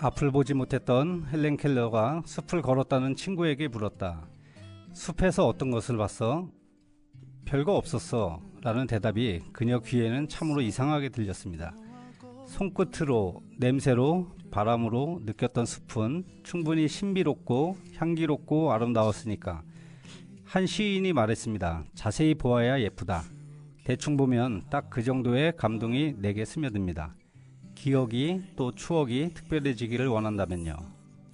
앞을 보지 못했던 헬렌 켈러가 숲을 걸었다는 친구에게 물었다. 숲에서 어떤 것을 봤어? 별거 없었어 라는 대답이 그녀 귀에는 참으로 이상하게 들렸습니다. 손끝으로, 냄새로, 바람으로 느꼈던 숲은 충분히 신비롭고 향기롭고 아름다웠으니까. 한 시인이 말했습니다. 자세히 보아야 예쁘다. 대충 보면 딱 그 정도의 감동이 내게 스며듭니다. 기억이 또 추억이 특별해지기를 원한다면요.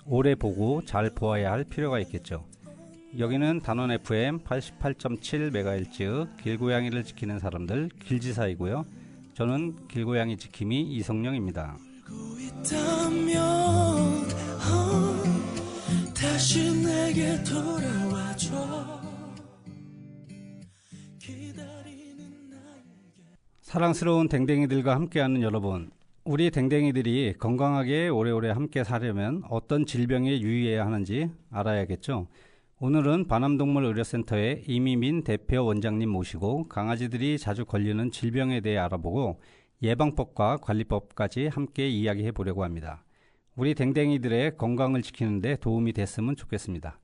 오래 보고 잘 보아야 할 필요가 있겠죠. 여기는 단원 FM 88.7MHz 길고양이를 지키는 사람들 길지사이고요. 저는 길고양이 지킴이 이성령입니다. 다시 내게 돌아와줘. 사랑스러운 댕댕이들과 함께하는 여러분, 우리 댕댕이들이 건강하게 오래오래 함께 사려면 어떤 질병에 유의해야 하는지 알아야겠죠. 오늘은 반암동물의료센터의 이미민 대표 원장님 모시고 강아지들이 자주 걸리는 질병에 대해 알아보고 예방법과 관리법까지 함께 이야기해 보려고 합니다. 우리 댕댕이들의 건강을 지키는 데 도움이 됐으면 좋겠습니다.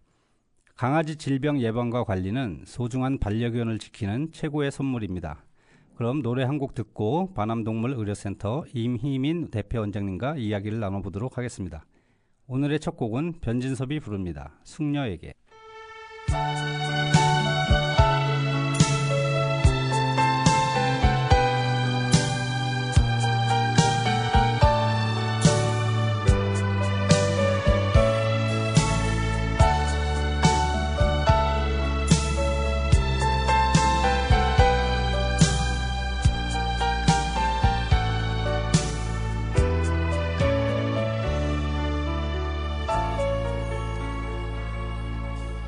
강아지 질병 예방과 관리는 소중한 반려견을 지키는 최고의 선물입니다. 그럼 노래 한 곡 듣고 반암동물의료센터 임희민 대표 원장님과 이야기를 나눠보도록 하겠습니다. 오늘의 첫 곡은 변진섭이 부릅니다. 숙녀에게.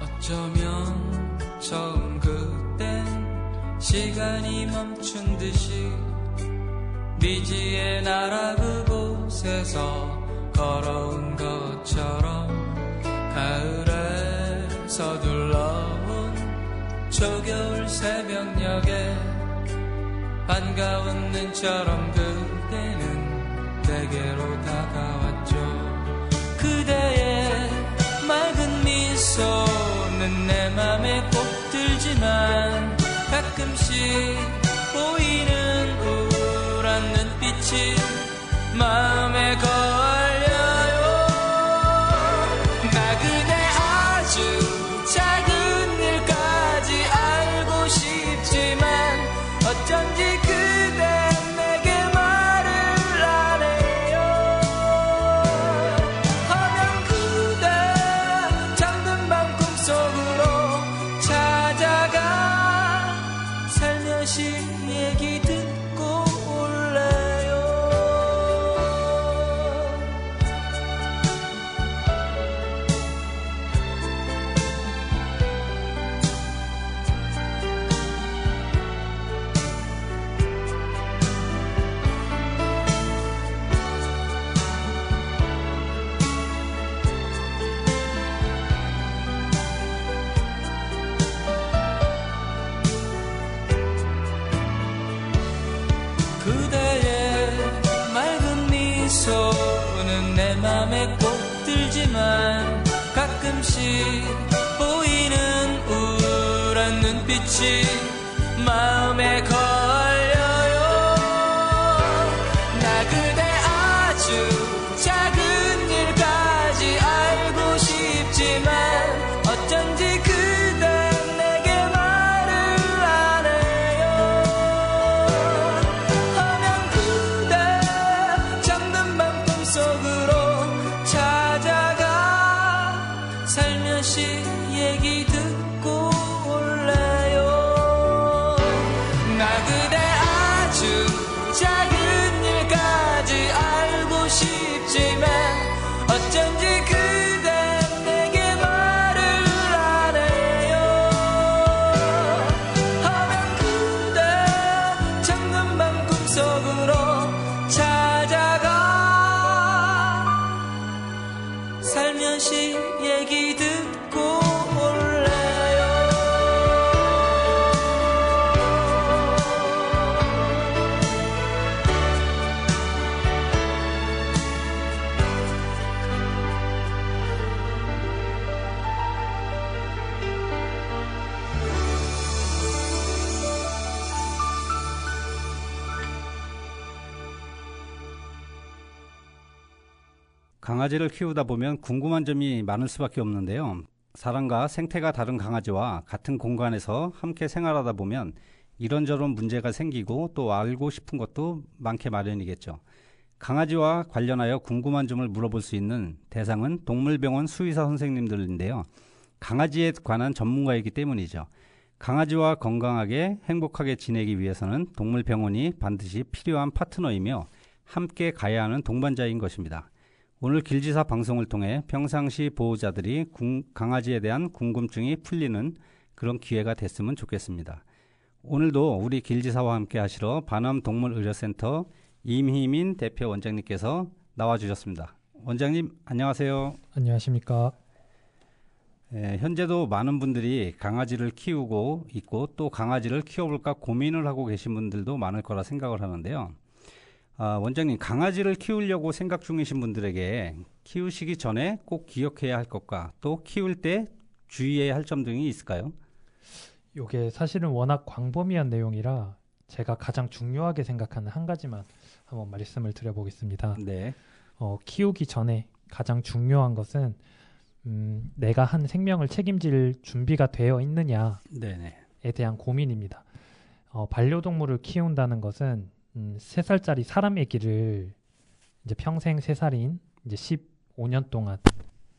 어쩌면 처음 그땐 시간이 멈춘 듯이 미지의 나라 그곳에서 걸어온 것처럼 가을에 서둘러온 초겨울 새벽녘에 반가운 눈처럼 그대는 내게로 다가왔죠. 그대의 맑은 미소는 내 맘에 꼭 들지만 가끔씩 보이는 우울한 눈빛이 마음에 걸려요. 나 그대 아주 작은 일까지 알고 싶지만 어쩐지 그대 내게 말을 안 해요. 하면 그대 잠든 밤 꿈속으로 찾아가 살며시 얘기 듣고 올래요. 그대의 맑은 미소는 내 맘에 꼭 들지만 가끔씩 보이는 우울한 눈빛이 마음에 걸려요. 나 그대 아주 작은 일까지 알고 싶지만 어쩐지 그대 내게 말을 안 해요. 하면 그대 잠든 밤 꿈속으로 찾아가 살며시 얘기 듣고 올래요. 나 그대 아주 작은 일까지 알고 싶지만 어쩐지 그대 내게 말을 안 해요. 하면 그대 잠든 밤 꿈속으로 찾아가 살며시 얘기 듣고 올래요. 강아지를 키우다 보면 궁금한 점이 많을 수밖에 없는데요. 사람과 생태가 다른 강아지와 같은 공간에서 함께 생활하다 보면 이런저런 문제가 생기고 또 알고 싶은 것도 많게 마련이겠죠. 강아지와 관련하여 궁금한 점을 물어볼 수 있는 대상은 동물병원 수의사 선생님들인데요. 강아지에 관한 전문가이기 때문이죠. 강아지와 건강하게 행복하게 지내기 위해서는 동물병원이 반드시 필요한 파트너이며 함께 가야 하는 동반자인 것입니다. 오늘 길지사 방송을 통해 평상시 보호자들이 강아지에 대한 궁금증이 풀리는 그런 기회가 됐으면 좋겠습니다. 오늘도 우리 길지사와 함께 하시러 반암동물의료센터 임희민 대표 원장님께서 나와주셨습니다. 원장님 안녕하세요. 안녕하십니까. 현재도 많은 분들이 강아지를 키우고 있고 또 강아지를 키워볼까 고민을 하고 계신 분들도 많을 거라 생각을 하는데요. 원장님, 강아지를 키우려고 생각 중이신 분들에게 키우시기 전에 꼭 기억해야 할 것과 또 키울 때 주의해야 할 점 등이 있을까요? 이게 사실은 워낙 광범위한 내용이라 제가 가장 중요하게 생각하는 한 가지만 한번 말씀을 드려보겠습니다. 네. 키우기 전에 가장 중요한 것은 내가 한 생명을 책임질 준비가 되어 있느냐에 네네. 대한 고민입니다. 반려동물을 키운다는 것은 3살짜리 사람 애기를 이제 평생 3살인 이제 15년 동안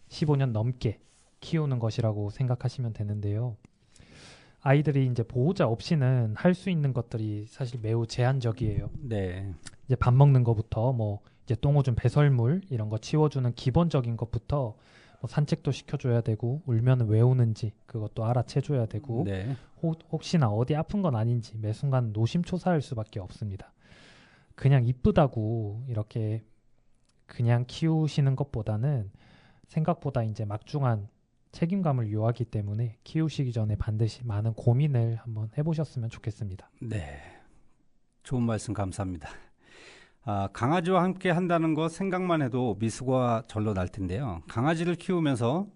15년 넘게 키우는 것이라고 생각하시면 되는데요. 아이들이 이제 보호자 없이는 할 수 있는 것들이 사실 매우 제한적이에요. 네. 이제 밥 먹는 것부터 뭐 이제 똥오줌 배설물 이런 거 치워주는 기본적인 것부터 뭐 산책도 시켜줘야 되고 울면은 왜 우는지 그것도 알아채줘야 되고 네. 혹시나 어디 아픈 건 아닌지 매 순간 노심초사할 수밖에 없습니다. 그냥 이쁘다고 이렇게 그냥 키우시는 것보다는 생각보다 이제 막중한 책임감을 요하기 때문에 키우시기 전에 반드시 많은 고민을 한번 해보셨으면 좋겠습니다. 네. 좋은 말씀 감사합니다. 강아지와 함께 한다는 것 생각만 해도 미수가 절로 날 텐데요. 강아지를 키우면서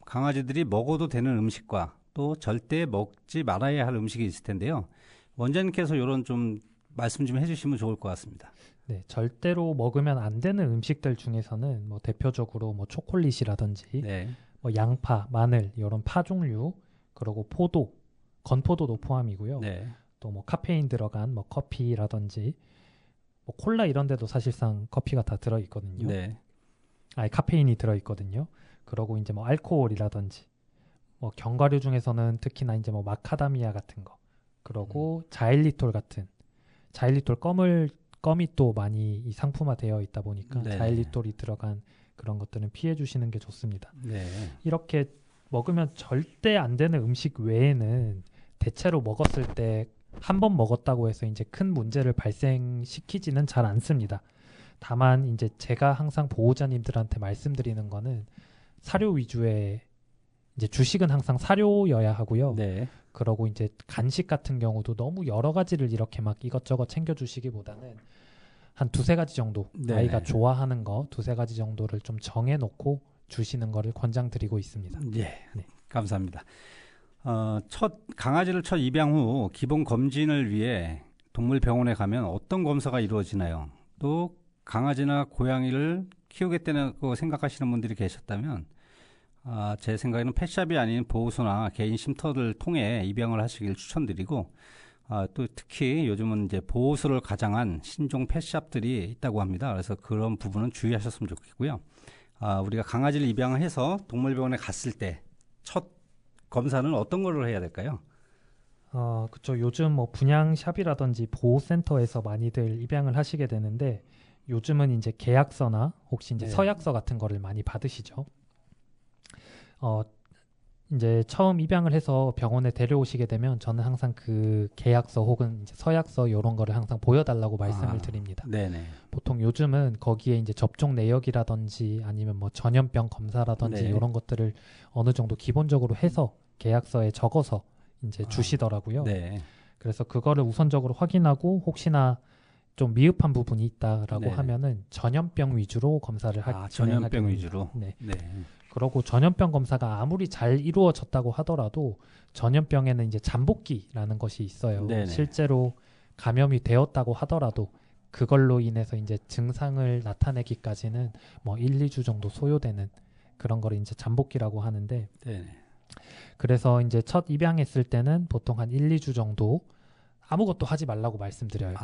강아지들이 먹어도 되는 음식과 또 절대 먹지 말아야 할 음식이 있을 텐데요. 원장님께서 이런 좀 말씀 좀 해주시면 좋을 것 같습니다. 네, 절대로 먹으면 안 되는 음식들 중에서는 뭐 대표적으로 뭐 초콜릿이라든지 네. 뭐 양파, 마늘 이런 파 종류, 그리고 포도, 건포도도 포함이고요. 네. 또 뭐 카페인 들어간 뭐 커피라든지 뭐 콜라 이런 데도 사실상 커피가 다 들어 있거든요. 네. 아니 카페인이 들어 있거든요. 그리고 이제 뭐 알코올이라든지 뭐 견과류 중에서는 특히나 이제 뭐 마카다미아 같은 거, 그리고 자일리톨 같은 자일리톨 껌이 또 많이 이 상품화되어 있다 보니까 네. 자일리톨이 들어간 그런 것들은 피해 주시는 게 좋습니다. 네. 이렇게 먹으면 절대 안 되는 음식 외에는 대체로 먹었을 때 한 번 먹었다고 해서 이제 큰 문제를 발생시키지는 잘 않습니다. 다만 이제 제가 항상 보호자님들한테 말씀드리는 거는 사료 위주의 이제 주식은 항상 사료여야 하고요. 네. 그러고 이제 간식 같은 경우도 너무 여러 가지를 이렇게 막 이것저것 챙겨주시기보다는 한 2-3가지 정도 네. 아이가 좋아하는 거 2-3가지 정도를 좀 정해놓고 주시는 거를 권장드리고 있습니다. 예. 네. 감사합니다. 강아지를 첫 입양 후 기본 검진을 위해 동물병원에 가면 어떤 검사가 이루어지나요? 또 강아지나 고양이를 키우겠다고 생각하시는 분들이 계셨다면 제 생각에는 펫샵이 아닌 보호소나 개인 쉼터를 통해 입양을 하시길 추천드리고 또 특히 요즘은 이제 보호소를 가장한 신종 펫샵들이 있다고 합니다. 그래서 그런 부분은 주의하셨으면 좋겠고요. 우리가 강아지를 입양을 해서 동물병원에 갔을 때 첫 검사는 어떤 걸로 해야 될까요? 그쵸. 요즘 뭐 분양샵이라든지 보호센터에서 많이들 입양을 하시게 되는데 요즘은 이제 계약서나 혹시 이제 네. 서약서 같은 거를 많이 받으시죠. 이제 처음 입양을 해서 병원에 데려오시게 되면 저는 항상 그 계약서 혹은 이제 서약서 이런 거를 항상 보여달라고 말씀을 드립니다. 네네. 보통 요즘은 거기에 이제 접종 내역이라든지 아니면 뭐 전염병 검사라든지 네. 이런 것들을 어느 정도 기본적으로 해서 계약서에 적어서 이제 주시더라고요. 네. 그래서 그거를 우선적으로 확인하고 혹시나 좀 미흡한 부분이 있다라고 네. 하면은 전염병 위주로 검사를 진행하게 전염병 됩니다. 위주로. 네. 네. 그러고 전염병 검사가 아무리 잘 이루어졌다고 하더라도 전염병에는 이제 잠복기라는 것이 있어요. 네네. 실제로 감염이 되었다고 하더라도 그걸로 인해서 이제 증상을 나타내기까지는 뭐 1, 2주 정도 소요되는 그런 거를 이제 잠복기라고 하는데 네. 그래서 이제 첫 입양했을 때는 보통 한 1, 2주 정도 아무것도 하지 말라고 말씀드려요.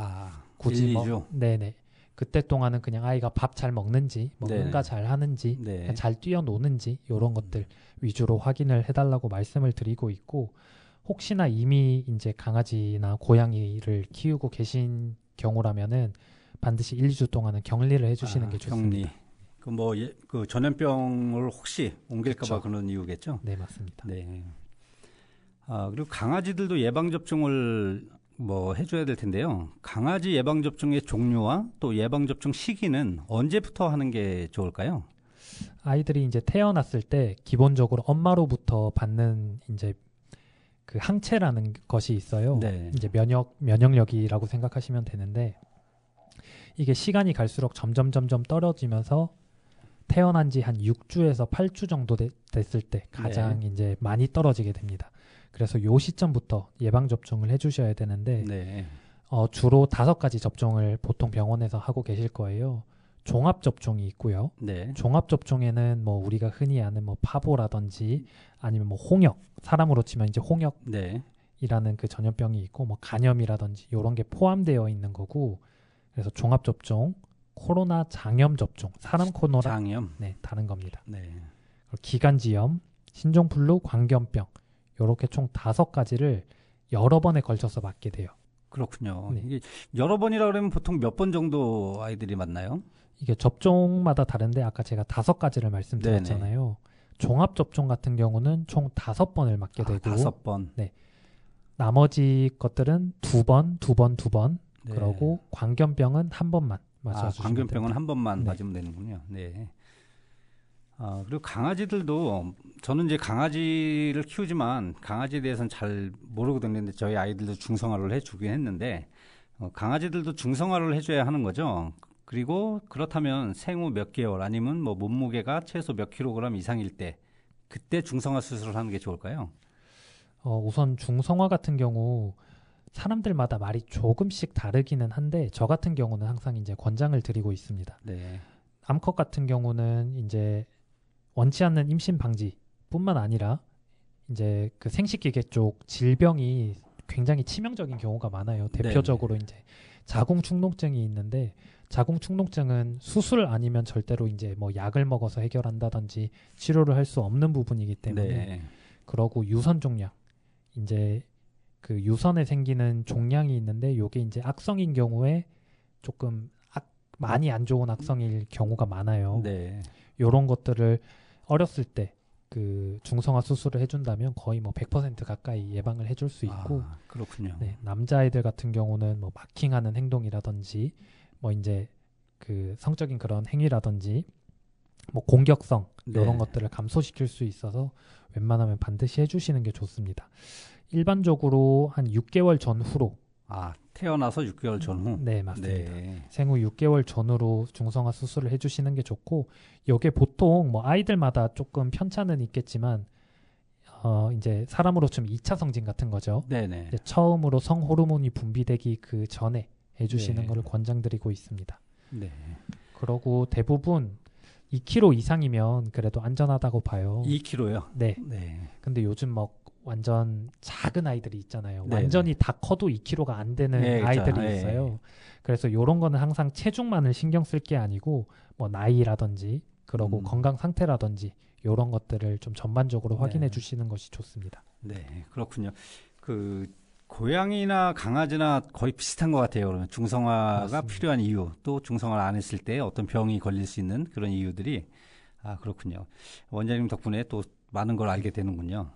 굳이 1, 2주. 네네. 그때 동안은 그냥 아이가 밥 잘 먹는지, 뭐 네네. 응가 잘 하는지, 네. 그냥 잘 뛰어노는지 이런 것들 위주로 확인을 해달라고 말씀을 드리고 있고 혹시나 이미 이제 강아지나 고양이를 키우고 계신 경우라면은 반드시 1, 2주 동안은 격리를 해주시는 게 좋습니다. 격리. 그 전염병을 혹시 옮길까봐 그쵸. 그런 이유겠죠? 네, 맞습니다. 네. 그리고 강아지들도 예방 접종을 뭐 해줘야 될 텐데요. 강아지 예방 접종의 종류와 또 예방 접종 시기는 언제부터 하는 게 좋을까요? 아이들이 이제 태어났을 때 기본적으로 엄마로부터 받는 이제 그 항체라는 것이 있어요. 네. 이제 면역력이라고 생각하시면 되는데 이게 시간이 갈수록 점점 떨어지면서 태어난 지 한 6주에서 8주 정도 됐을 때 가장 이제 많이 떨어지게 됩니다. 그래서 요 시점부터 예방 접종을 해주셔야 되는데 네. 주로 5가지 접종을 보통 병원에서 하고 계실 거예요. 종합 접종이 있고요. 네. 종합 접종에는 뭐 우리가 흔히 아는 뭐 파보라든지 아니면 뭐 홍역, 사람으로 치면 이제 홍역이라는 네. 그 전염병이 있고 뭐 간염이라든지 이런 게 포함되어 있는 거고 그래서 종합 접종, 코로나 장염 접종, 사람 코로나 장염. 네, 다른 겁니다. 네. 그리고 기관지염, 신종플루, 광견병 이렇게 총 5가지를 여러 번에 걸쳐서 맞게 돼요. 그렇군요. 네. 이게 여러 번이라 그러면 보통 몇 번 정도 아이들이 맞나요? 이게 접종마다 다른데 아까 제가 5가지를 말씀드렸잖아요. 종합 접종 같은 경우는 총 5번을 맞게 되고 5번. 나머지 것들은 2번, 2번, 2번 네. 그러고 광견병은 한 번만 맞아주시면 광견병은 됩니다. 한 번만 네. 맞으면 되는군요. 네. 그리고 강아지들도 저는 이제 강아지를 키우지만 강아지에 대해서는 잘 모르고 다니는데 저희 아이들도 중성화를 해주긴 했는데 강아지들도 중성화를 해줘야 하는 거죠. 그리고 그렇다면 생후 몇 개월 아니면 뭐 몸무게가 최소 몇 킬로그램 이상일 때 그때 중성화 수술을 하는 게 좋을까요? 우선 중성화 같은 경우 사람들마다 말이 조금씩 다르기는 한데 저 같은 경우는 항상 이제 권장을 드리고 있습니다. 네. 암컷 같은 경우는 이제 원치 않는 임신 방지뿐만 아니라 이제 그 생식기계 쪽 질병이 굉장히 치명적인 경우가 많아요. 대표적으로 이제 자궁 축농증이 있는데 자궁 축농증은 수술 아니면 절대로 이제 뭐 약을 먹어서 해결한다든지 치료를 할 수 없는 부분이기 때문에 네. 그러고 유선 종양 이제 그 유선에 생기는 종양이 있는데 요게 이제 악성인 경우에 조금 많이 안 좋은 악성일 경우가 많아요. 네. 요런 것들을 어렸을 때 그 중성화 수술을 해준다면 거의 뭐 100% 가까이 예방을 해줄 수 있고 그렇군요. 네, 남자아이들 같은 경우는 뭐 마킹하는 행동이라든지 뭐 이제 그 성적인 그런 행위라든지 뭐 공격성 이런 것들을 감소시킬 수 있어서 웬만하면 반드시 해주시는 게 좋습니다. 일반적으로 한 6개월 전후로 태어나서 6개월 전후. 네, 맞습니다. 네. 생후 6개월 전후로 중성화 수술을 해주시는 게 좋고 이게 보통 뭐 아이들마다 조금 편차는 있겠지만 이제 사람으로 치면 2차 성징 같은 거죠. 네네. 이제 처음으로 성호르몬이 분비되기 그 전에 해주시는 네. 거를 권장드리고 있습니다. 네. 그러고 대부분 2kg 이상이면 그래도 안전하다고 봐요. 2kg요. 네. 네. 근데 요즘 막 완전 작은 아이들이 있잖아요. 네. 완전히 다 커도 2kg가 안 되는 네, 그렇죠. 아이들이 네. 있어요. 그래서 요런 거는 항상 체중만을 신경 쓸 게 아니고 뭐 나이라든지 그러고 건강 상태라든지 요런 것들을 좀 전반적으로 확인해 주시는 것이 좋습니다. 네, 그렇군요. 그 고양이나 강아지나 거의 비슷한 것 같아요. 그러면 중성화가 맞습니다. 필요한 이유, 또 중성화를 안 했을 때 어떤 병이 걸릴 수 있는 그런 이유들이 그렇군요. 원장님 덕분에 또 많은 걸 알게 되는군요.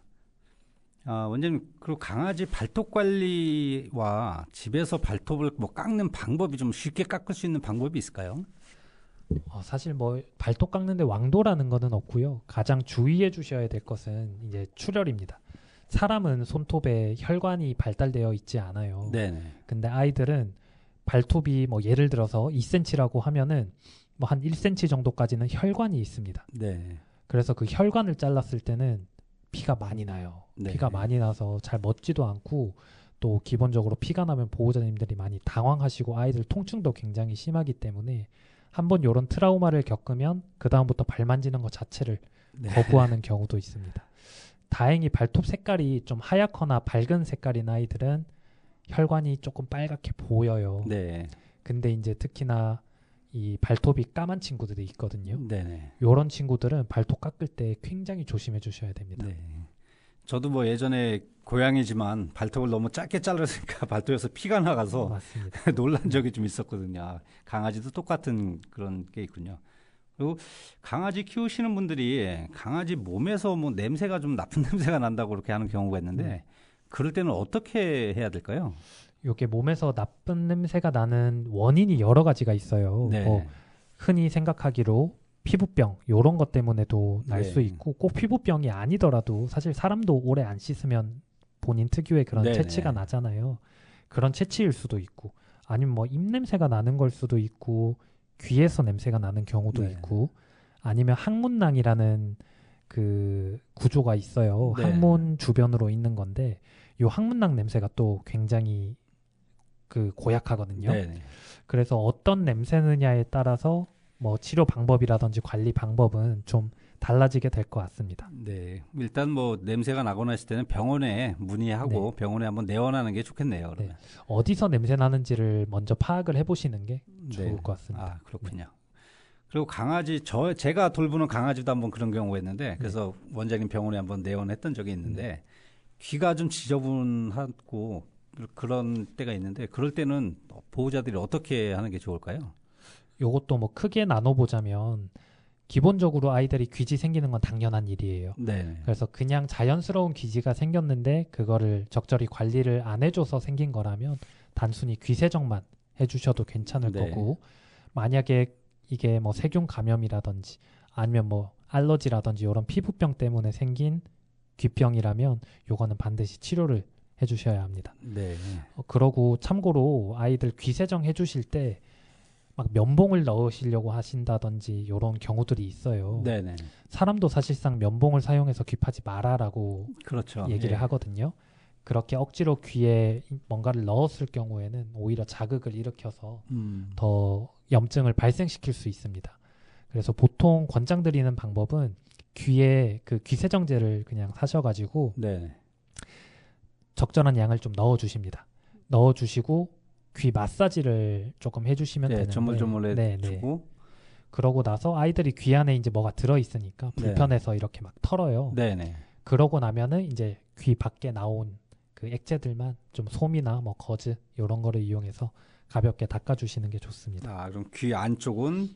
원장님, 그리고 강아지 발톱 관리와 집에서 발톱을 뭐 깎는 방법이 좀 쉽게 깎을 수 있는 방법이 있을까요? 사실 뭐 발톱 깎는데 왕도라는 거는 없고요. 가장 주의해 주셔야 될 것은 이제 출혈입니다. 사람은 손톱에 혈관이 발달되어 있지 않아요. 네네. 근데 아이들은 발톱이 뭐 예를 들어서 2cm라고 하면은 뭐 한 1cm 정도까지는 혈관이 있습니다. 네. 그래서 그 혈관을 잘랐을 때는 피가 많이 나요. 네. 피가 많이 나서 잘 먹지도 않고 또 기본적으로 피가 나면 보호자님들이 많이 당황하시고 아이들 통증도 굉장히 심하기 때문에 한번 이런 트라우마를 겪으면 그 다음부터 발 만지는 것 자체를 네. 거부하는 경우도 있습니다. 다행히 발톱 색깔이 좀 하얗거나 밝은 색깔인 아이들은 혈관이 조금 빨갛게 보여요. 네. 근데 이제 특히나 이 발톱이 까만 친구들이 있거든요. 네네. 이런 친구들은 발톱 깎을 때 굉장히 조심해 주셔야 됩니다. 네. 저도 뭐 예전에 고양이지만 발톱을 너무 짧게 잘랐으니까 발톱에서 피가 나가서 맞습니다. 놀란 적이 좀 있었거든요. 아, 강아지도 똑같은 그런 게 있군요. 그리고 강아지 키우시는 분들이 강아지 몸에서 뭐 냄새가 좀 나쁜 냄새가 난다고 그렇게 하는 경우가 있는데 그럴 때는 어떻게 해야 될까요? 이게 몸에서 나쁜 냄새가 나는 원인이 여러 가지가 있어요. 네. 뭐 흔히 생각하기로 피부병 이런 것 때문에도 날 네. 수 있고 꼭 피부병이 아니더라도 사실 사람도 오래 안 씻으면 본인 특유의 그런 네네. 체취가 나잖아요. 그런 체취일 수도 있고 아니면 뭐 입냄새가 나는 걸 수도 있고 귀에서 냄새가 나는 경우도 네. 있고 아니면 항문낭이라는 그 구조가 있어요. 네. 항문 주변으로 있는 건데 이 항문낭 냄새가 또 굉장히 그 고약하거든요. 네. 그래서 어떤 냄새느냐에 따라서 뭐 치료 방법이라든지 관리 방법은 좀 달라지게 될 것 같습니다. 네. 일단 뭐 냄새가 나거나 했을 때는 병원에 문의하고 병원에 한번 내원하는 게 좋겠네요. 그러면. 어디서 냄새 나는지를 먼저 파악을 해보시는 게 좋을 네. 것 같습니다. 아, 그렇군요. 그리고 강아지 제가 돌보는 강아지도 한번 그런 경우가 있는데 그래서 원장님 병원에 한번 내원했던 적이 있는데 귀가 좀 지저분하고 그런 때가 있는데 그럴 때는 보호자들이 어떻게 하는 게 좋을까요? 요것도 뭐 크게 나눠보자면 기본적으로 아이들이 귀지 생기는 건 당연한 일이에요. 네. 그래서 그냥 자연스러운 귀지가 생겼는데 그거를 적절히 관리를 안 해줘서 생긴 거라면 단순히 귀 세정만 해주셔도 괜찮을 네. 거고 만약에 이게 뭐 세균 감염이라든지 아니면 뭐 알러지라든지 이런 피부병 때문에 생긴 귀병이라면 요거는 반드시 치료를 해주셔야 합니다. 네. 그러고 참고로 아이들 귀 세정 해주실 때 막 면봉을 넣으시려고 하신다든지 이런 경우들이 있어요. 네네. 사람도 사실상 면봉을 사용해서 귀파지 마라라고 그렇죠. 얘기를 예. 하거든요. 그렇게 억지로 귀에 뭔가를 넣었을 경우에는 오히려 자극을 일으켜서 더 염증을 발생시킬 수 있습니다. 그래서 보통 권장드리는 방법은 귀에 그 귀세정제를 그냥 사셔가지고 네. 적절한 양을 좀 넣어주십니다. 넣어주시고 귀 마사지를 조금 해주시면 네, 되는데 조물조물 네, 해주고. 그러고 나서 아이들이 귀 안에 이제 뭐가 들어있으니까 네. 불편해서 이렇게 막 털어요. 네네. 그러고 나면은 이제 귀 밖에 나온 그 액체들만 좀 솜이나 뭐 거즈 이런 거를 이용해서 가볍게 닦아주시는 게 좋습니다. 아, 그럼 귀 안쪽은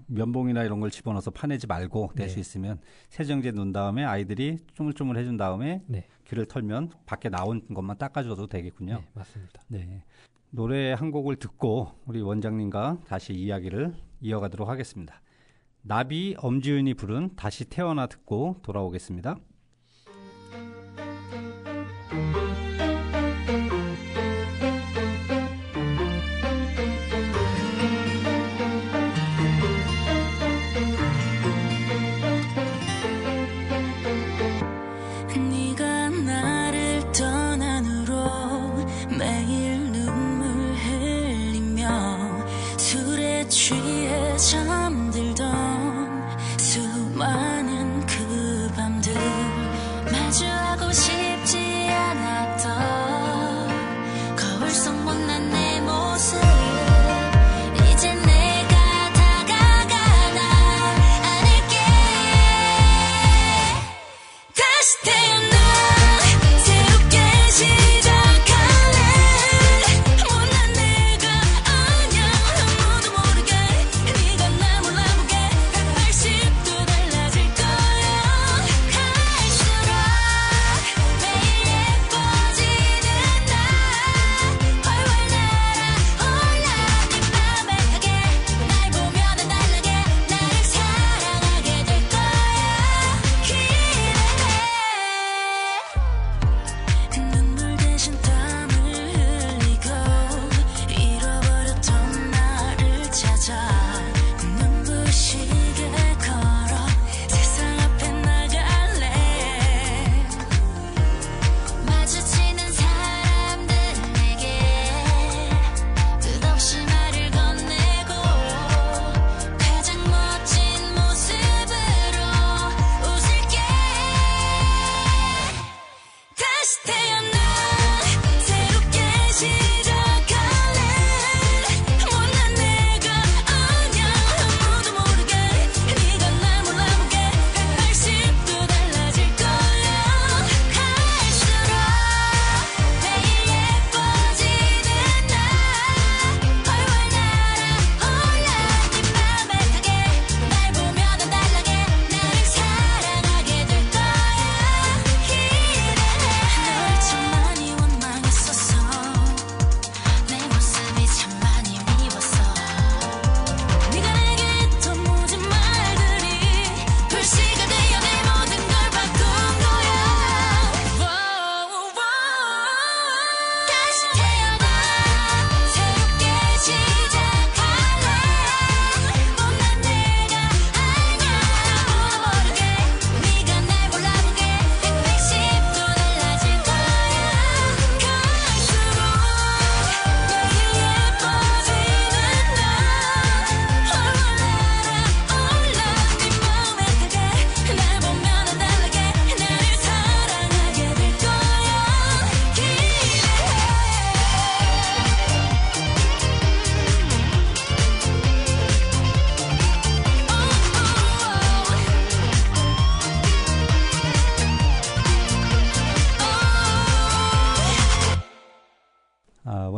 면봉이나 이런 걸 집어넣어서 파내지 말고 될 수 네. 있으면 세정제 넣은 다음에 아이들이 쪼물쪼물 해준 다음에 네. 귀를 털면 밖에 나온 것만 닦아줘도 되겠군요. 네, 맞습니다. 네. 노래 한 곡을 듣고 우리 원장님과 다시 이야기를 이어가도록 하겠습니다. 나비 엄지윤이 부른 다시 태어나 듣고 돌아오겠습니다. 네가 나를 떠난 후로 매일 눈물 흘리며 술에 취해 잠들던 수많은 그 밤들 마주하고 싶지 않았던 거울 속 못난 내 모습 이제 내가 다가가다 않을게 다시 태어나 새롭게 시작할래 못난 내가 아냐 아무도 모르게 네가 날 몰라보게 180도 달라질 거야 갈수록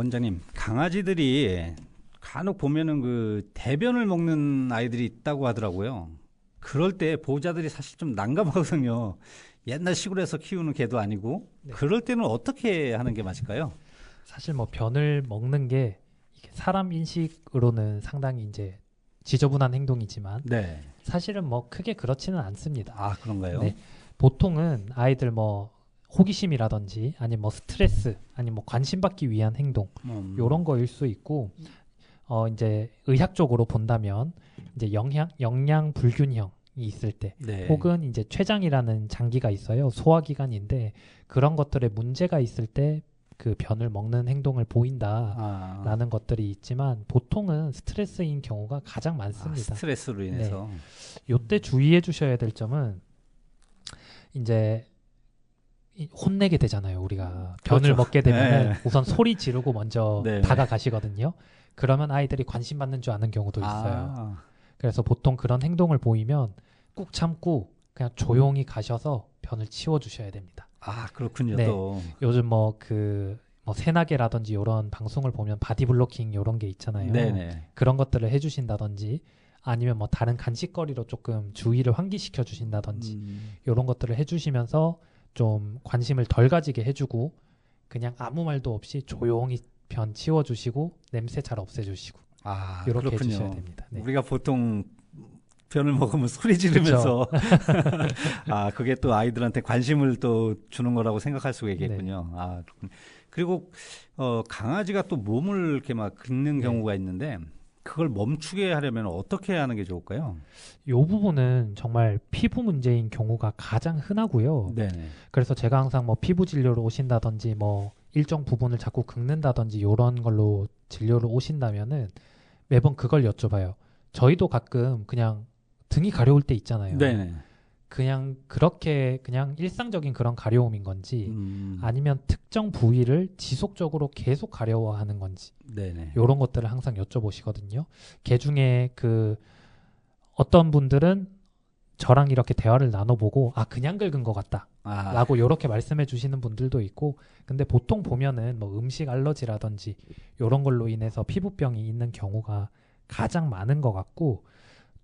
원장님, 강아지들이 간혹 보면은 그 대변을 먹는 아이들이 있다고 하더라고요. 그럴 때 보호자들이 사실 좀 난감하거든요. 옛날 시골에서 키우는 개도 아니고. 네. 그럴 때는 어떻게 하는 게 맞을까요? 사실 뭐 변을 먹는 게 이게 사람 인식으로는 상당히 이제 지저분한 행동이지만 네. 사실은 뭐 크게 그렇지는 않습니다. 아, 그런가요? 네. 보통은 아이들 뭐 호기심이라든지 아니면 뭐 스트레스 아니면 뭐 관심받기 위한 행동 요런 거일 수 있고 이제 의학적으로 본다면 이제 영양 불균형이 있을 때 네. 혹은 이제 췌장이라는 장기가 있어요. 소화기관인데 그런 것들에 문제가 있을 때 그 변을 먹는 행동을 보인다라는 것들이 있지만 보통은 스트레스인 경우가 가장 많습니다. 스트레스로 인해서. 요때 주의해 주셔야 될 점은 이제 혼내게 되잖아요. 우리가 변을 그렇죠. 먹게 되면 네. 우선 소리 지르고 먼저 네. 다가가시거든요. 그러면 아이들이 관심 받는 줄 아는 경우도 있어요. 아, 그래서 보통 그런 행동을 보이면 꾹 참고 그냥 조용히 가셔서 변을 치워 주셔야 됩니다. 그렇군요. 네. 또. 요즘 뭐 새나개라든지 이런 방송을 보면 바디블로킹 이런 게 있잖아요. 네네. 그런 것들을 해주신다든지 아니면 뭐 다른 간식거리로 조금 주의를 환기시켜 주신다든지 이런 것들을 해주시면서 좀 관심을 덜 가지게 해주고 그냥 아무 말도 없이 조용히 변 치워주시고 냄새 잘 없애주시고 이렇게 그렇군요. 해주셔야 됩니다. 네. 우리가 보통 변을 먹으면 소리 지르면서 그게 또 아이들한테 관심을 또 주는 거라고 생각할 수가 있겠군요. 그렇군요. 그리고 강아지가 또 몸을 이렇게 막 긁는 경우가 있는데 그걸 멈추게 하려면 어떻게 하는 게 좋을까요? 이 부분은 정말 피부 문제인 경우가 가장 흔하고요. 네네. 그래서 제가 항상 뭐 피부 진료로 오신다든지 뭐 일정 부분을 자꾸 긁는다든지 이런 걸로 진료를 오신다면은 매번 그걸 여쭤봐요. 저희도 가끔 그냥 등이 가려울 때 있잖아요. 네네. 그냥 그렇게 그냥 일상적인 그런 가려움인 건지 아니면 특정 부위를 지속적으로 계속 가려워하는 건지 네네. 이런 것들을 항상 여쭤보시거든요. 개 중에 그 어떤 분들은 저랑 이렇게 대화를 나눠보고 그냥 긁은 것 같다 라고 이렇게 말씀해 주시는 분들도 있고 근데 보통 보면은 뭐 음식 알러지라든지 이런 걸로 인해서 피부병이 있는 경우가 가장 많은 것 같고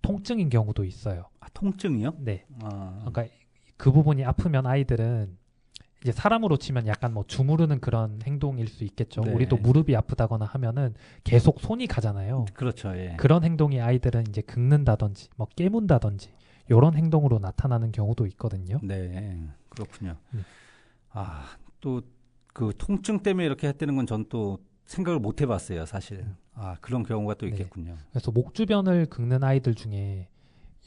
통증인 경우도 있어요. 통증이요? 네. 그러니까 그 부분이 아프면 아이들은 이제 사람으로 치면 약간 뭐 주무르는 그런 행동일 수 있겠죠. 네. 우리도 무릎이 아프다거나 하면은 계속 손이 가잖아요. 그렇죠. 예. 그런 행동이 아이들은 이제 긁는다든지 뭐 깨문다든지 이런 행동으로 나타나는 경우도 있거든요. 네. 그렇군요. 네. 또 그 통증 때문에 이렇게 했다는 건 전 또 생각을 못 해봤어요, 사실. 그런 경우가 또 네. 있겠군요. 그래서 목 주변을 긁는 아이들 중에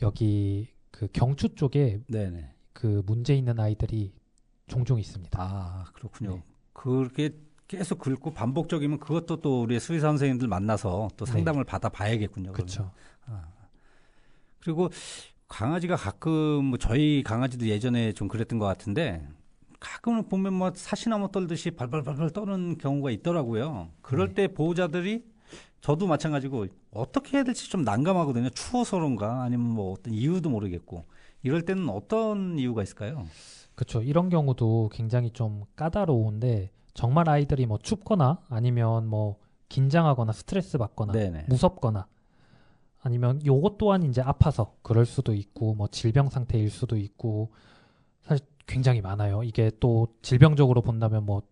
여기 그 경추 쪽에 네네. 그 문제 있는 아이들이 종종 있습니다. 그렇군요. 네. 그렇게 계속 긁고 반복적이면 그것도 또 우리 수의사 선생님들 만나서 또 상담을 받아봐야겠군요. 그렇죠. 그리고 강아지가 가끔 뭐 저희 강아지도 예전에 좀 그랬던 것 같은데 가끔은 보면 뭐 사시나무 떨듯이 발발발발 떠는 경우가 있더라고요. 그럴 때 보호자들이 저도 마찬가지고 어떻게 해야 될지 좀 난감하거든요. 추워서 그런가 아니면 뭐 어떤 이유도 모르겠고 이럴 때는 어떤 이유가 있을까요? 그렇죠. 이런 경우도 굉장히 좀 까다로운데 정말 아이들이 뭐 춥거나 아니면 뭐 긴장하거나 스트레스 받거나 네네. 무섭거나 아니면 요것 또한 이제 아파서 그럴 수도 있고 뭐 질병 상태일 수도 있고 사실 굉장히 많아요. 이게 또 질병적으로 본다면 뭐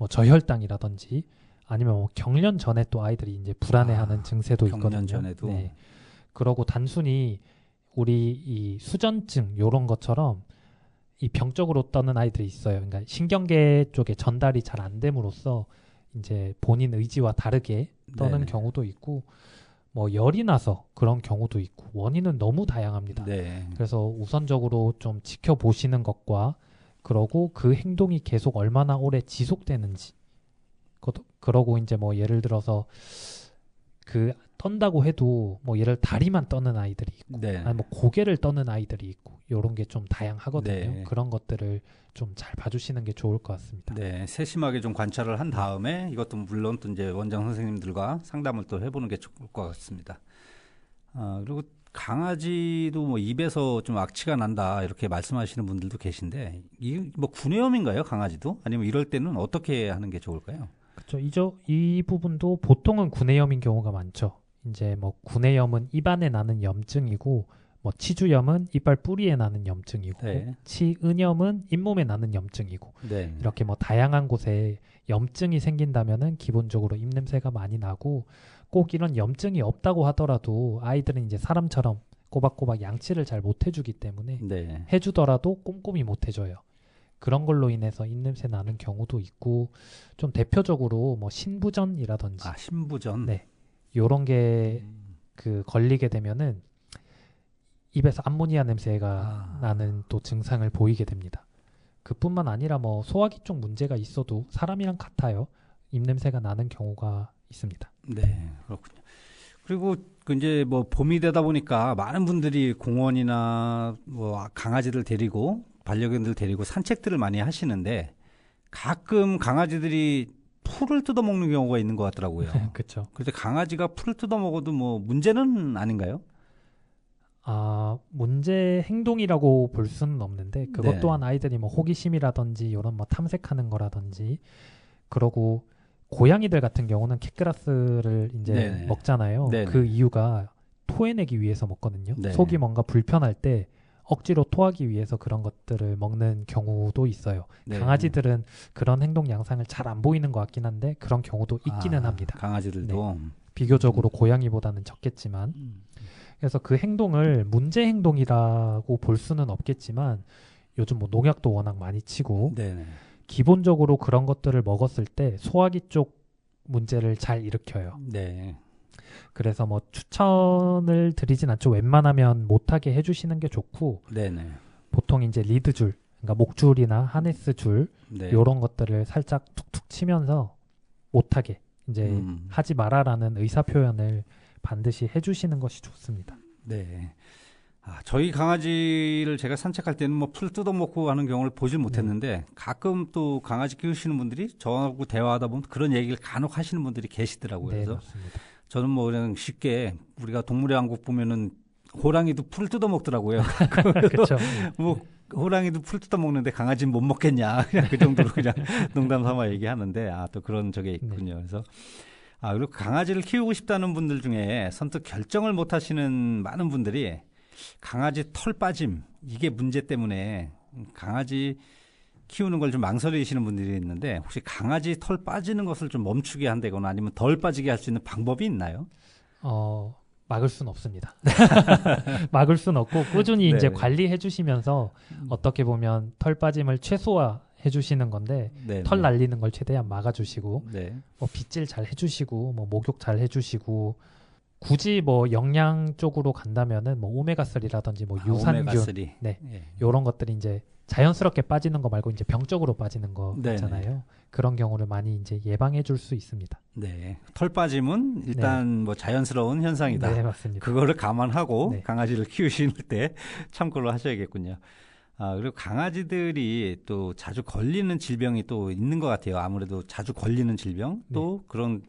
저혈당이라든지 아니면 뭐 경련 전에 또 아이들이 이제 불안해하는 증세도 있거든요. 경련 전에도. 네. 그러고 단순히 우리 이 수전증 요런 것처럼 이 병적으로 떠는 아이들이 있어요. 그러니까 신경계 쪽에 전달이 잘 안 됨으로써 이제 본인 의지와 다르게 떠는 네네. 경우도 있고 뭐 열이 나서 그런 경우도 있고 원인은 너무 다양합니다. 네. 그래서 우선적으로 좀 지켜보시는 것과 그러고 그 행동이 계속 얼마나 오래 지속되는지 그러고 이제 뭐 예를 들어서 그 떤다고 해도 뭐 예를 다리만 떠는 아이들이 있고 네. 아니 뭐 고개를 떠는 아이들이 있고 이런 게 좀 다양하거든요. 네. 그런 것들을 좀 잘 봐주시는 게 좋을 것 같습니다. 네, 세심하게 좀 관찰을 한 다음에 이것도 물론 또 이제 원장 선생님들과 상담을 또 해보는 게 좋을 것 같습니다. 그리고 강아지도 뭐 입에서 좀 악취가 난다 이렇게 말씀하시는 분들도 계신데 이게 뭐 구내염인가요, 강아지도? 아니면 이럴 때는 어떻게 하는 게 좋을까요? 이 부분도 보통은 구내염인 경우가 많죠. 이제 뭐 구내염은 입안에 나는 염증이고, 뭐 치주염은 이빨 뿌리에 나는 염증이고, 네. 치은염은 잇몸에 나는 염증이고, 네. 이렇게 뭐 다양한 곳에 염증이 생긴다면은 기본적으로 입냄새가 많이 나고, 꼭 이런 염증이 없다고 하더라도 아이들은 이제 사람처럼 꼬박꼬박 양치를 잘 못 해주기 때문에 네. 해주더라도 꼼꼼히 못 해줘요. 그런 걸로 인해서 입냄새 나는 경우도 있고, 좀 대표적으로 뭐 신부전이라든지 아, 신부전. 네. 요런 게 그 걸리게 되면은 입에서 암모니아 냄새가 나는 또 증상을 보이게 됩니다. 그뿐만 아니라 뭐 소화기 쪽 문제가 있어도 사람이랑 같아요. 입냄새가 나는 경우가 있습니다. 네, 그렇군요. 그리고 그 이제 뭐 봄이 되다 보니까 많은 분들이 공원이나 뭐 강아지들 데리고 반려견들 데리고 산책들을 많이 하시는데 가끔 강아지들이 풀을 뜯어먹는 경우가 있는 것 같더라고요. 그렇죠. 그래서 강아지가 풀을 뜯어먹어도 뭐 문제는 아닌가요? 문제 행동이라고 볼 수는 없는데 그것 네. 또한 아이들이 뭐 호기심이라든지 이런 뭐 탐색하는 거라든지 그러고 고양이들 같은 경우는 캣그라스를 이제 네네. 먹잖아요. 네네. 그 이유가 토해내기 위해서 먹거든요. 네. 속이 뭔가 불편할 때 억지로 토하기 위해서 그런 것들을 먹는 경우도 있어요. 네. 강아지들은 그런 행동 양상을 잘 안 보이는 것 같긴 한데 그런 경우도 있기는 합니다. 강아지들도. 비교적으로 고양이보다는 적겠지만 그래서 그 행동을 문제 행동이라고 볼 수는 없겠지만 요즘 뭐 농약도 워낙 많이 치고 네네. 기본적으로 그런 것들을 먹었을 때 소화기 쪽 문제를 잘 일으켜요. 네. 그래서 뭐 추천을 드리진 않죠. 웬만하면 못하게 해주시는 게 좋고 네네. 보통 이제 리드줄, 그러니까 목줄이나 하네스 줄 네. 이런 것들을 살짝 툭툭 치면서 못하게 이제 하지 마라라는 의사 표현을 반드시 해주시는 것이 좋습니다. 네. 저희 강아지를 제가 산책할 때는 뭐 풀 뜯어먹고 하는 경우를 보질 못했는데 가끔 또 강아지 키우시는 분들이 저하고 대화하다 보면 그런 얘기를 간혹 하시는 분들이 계시더라고요. 네, 그래서 맞습니다. 저는 뭐 그냥 쉽게 우리가 동물의 왕국 보면은 호랑이도 풀을 뜯어먹더라고요. 그렇죠. 뭐 호랑이도 풀 뜯어먹는데 강아지는 못 먹겠냐. 그냥 그 정도로 그냥 농담 삼아 얘기하는데 또 그런 적이 있군요. 그래서 그리고 강아지를 키우고 싶다는 분들 중에 선뜻 결정을 못 하시는 많은 분들이 강아지 털 빠짐 이게 문제 때문에 강아지 키우는 걸 좀 망설이시는 분들이 있는데 혹시 강아지 털 빠지는 것을 좀 멈추게 한다거나 아니면 덜 빠지게 할 수 있는 방법이 있나요? 막을 수는 없습니다. 막을 수는 없고 꾸준히 이제 관리해 주시면서 어떻게 보면 털 빠짐을 최소화해 주시는 건데 네네. 털 날리는 걸 최대한 막아 주시고 네. 뭐 빗질 잘 해 주시고 뭐 목욕 잘 해 주시고 굳이 뭐 영양 쪽으로 간다면은 뭐 오메가3라든지 뭐 유산균 오메가3. 네. 예. 요런 것들이 이제 자연스럽게 빠지는 거 말고 이제 병적으로 빠지는 거잖아요. 네네. 그런 경우를 많이 이제 예방해 줄 수 있습니다. 네. 털 빠짐은 일단 뭐 자연스러운 현상이다. 네, 맞습니다. 그거를 감안하고 네. 강아지를 키우실 때 참고를 하셔야겠군요. 그리고 강아지들이 또 자주 걸리는 질병이 또 있는 것 같아요. 아무래도 자주 걸리는 질병 또 그런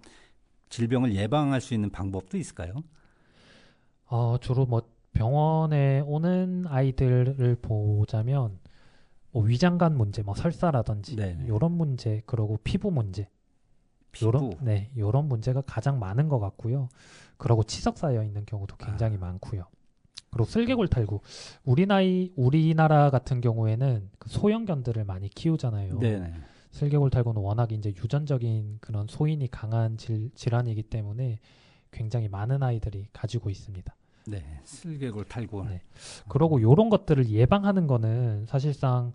질병을 예방할 수 있는 방법도 있을까요? 주로 뭐 병원에 오는 아이들을 보자면 뭐 위장관 문제, 뭐 설사라든지 네네. 이런 문제, 그리고 피부 문제, 피부. 요런 문제가 가장 많은 것 같고요. 그리고 치석 쌓여 있는 경우도 굉장히 많고요. 그리고 슬개골 탈구. 우리나라 같은 경우에는 그 소형견들을 많이 키우잖아요. 네네. 슬개골 탈구는 워낙 이제 유전적인 그런 소인이 강한 질환이기 때문에 굉장히 많은 아이들이 가지고 있습니다. 네. 슬개골 탈구. 네. 그러고 요런 것들을 예방하는 거는 사실상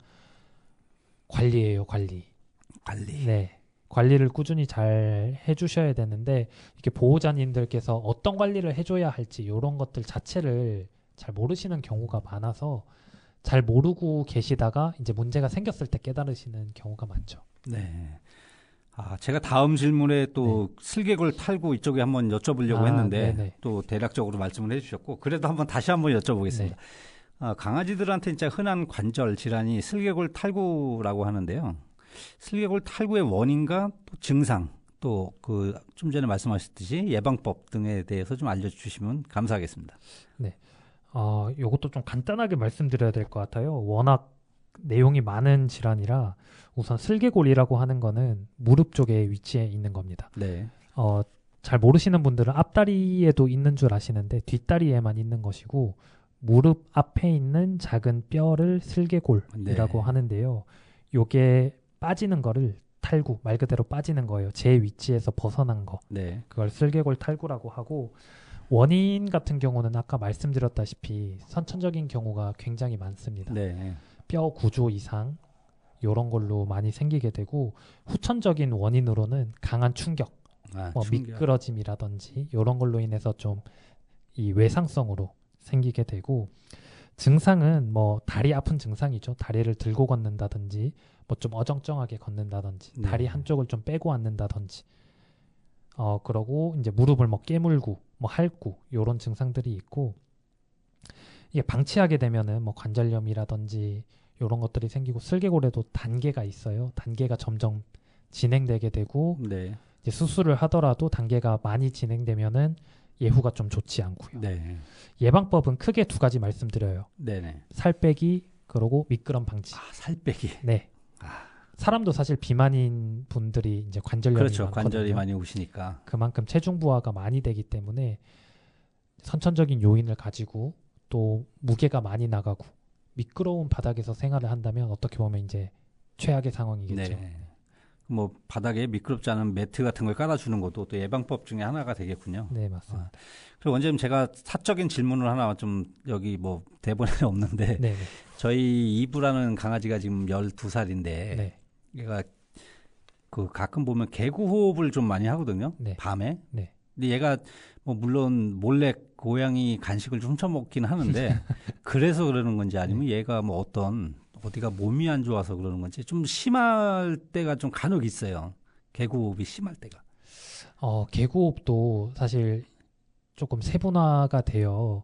관리예요, 관리. 네. 관리를 꾸준히 잘 해주셔야 되는데 이렇게 보호자님들께서 어떤 관리를 해줘야 할지 요런 것들 자체를 잘 모르시는 경우가 많아서 잘 모르고 계시다가 이제 문제가 생겼을 때 깨달으시는 경우가 많죠. 네. 제가 다음 질문에 또 슬개골 탈구 이쪽에 한번 여쭤보려고 했는데 네네. 또 대략적으로 말씀을 해주셨고 그래도 다시 한번 여쭤보겠습니다. 강아지들한테 진짜 흔한 관절 질환이 슬개골 탈구라고 하는데요. 슬개골 탈구의 원인과 또 증상 또 그 좀 전에 말씀하셨듯이 예방법 등에 대해서 좀 알려주시면 감사하겠습니다. 요것도 좀 간단하게 말씀드려야 될 것 같아요. 워낙 내용이 많은 질환이라 우선 슬개골이라고 하는 거는 무릎 쪽에 위치해 있는 겁니다. 네. 잘 모르시는 분들은 앞다리에도 있는 줄 아시는데 뒷다리에만 있는 것이고 무릎 앞에 있는 작은 뼈를 슬개골이라고 네. 하는데요. 요게 빠지는 거를 탈구, 말 그대로 빠지는 거예요. 제 위치에서 벗어난 거. 네. 그걸 슬개골 탈구라고 하고 원인 같은 경우는 아까 말씀드렸다시피 선천적인 경우가 굉장히 많습니다. 네. 뼈 구조 이상 요런 걸로 많이 생기게 되고 후천적인 원인으로는 강한 충격, 뭐 충격. 미끄러짐이라든지 요런 걸로 인해서 좀 이 외상성으로 생기게 되고 증상은 뭐 다리 아픈 증상이죠. 다리를 들고 걷는다든지 뭐 좀 어정쩡하게 걷는다든지 네. 다리 한쪽을 좀 빼고 앉는다든지 그러고 이제 무릎을 뭐 깨물고 뭐 핥고 요런 증상들이 있고 이게 방치하게 되면은 뭐 관절염이라든지 요런 것들이 생기고 슬개골에도 단계가 있어요. 단계가 점점 진행되게 되고 네. 이제 수술을 하더라도 단계가 많이 진행되면은 예후가 좀 좋지 않고요. 네. 예방법은 크게 두 가지 말씀드려요. 네네. 살 빼기 그리고 미끄럼 방지. 살 빼기. 네. 아. 사람도 사실 비만인 분들이 이제 관절염이 그렇죠. 많거든요. 관절이 많이 오시니까. 그만큼 체중 부하가 많이 되기 때문에 선천적인 요인을 가지고 또 무게가 많이 나가고 미끄러운 바닥에서 생활을 한다면 어떻게 보면 이제 최악의 상황이겠죠. 네. 뭐 바닥에 미끄럽지 않은 매트 같은 걸 깔아주는 것도 또 예방법 중에 하나가 되겠군요. 네, 맞습니다. 그리고 원장님 제가 사적인 질문을 하나 좀 여기 뭐 대본에 없는데 네, 네. 저희 이브라는 강아지가 지금 12살인데 네. 얘가 그 가끔 보면 개구호흡을 좀 많이 하거든요. 네. 밤에. 네. 근데 얘가 뭐 물론 몰래 고양이 간식을 좀 훔쳐 먹긴 하는데 그래서 그러는 건지 아니면 얘가 뭐 어디가 몸이 안 좋아서 그러는 건지 좀 심할 때가 좀 간혹 있어요. 개구호흡이 심할 때가. 개구호흡도 사실 조금 세분화가 돼요.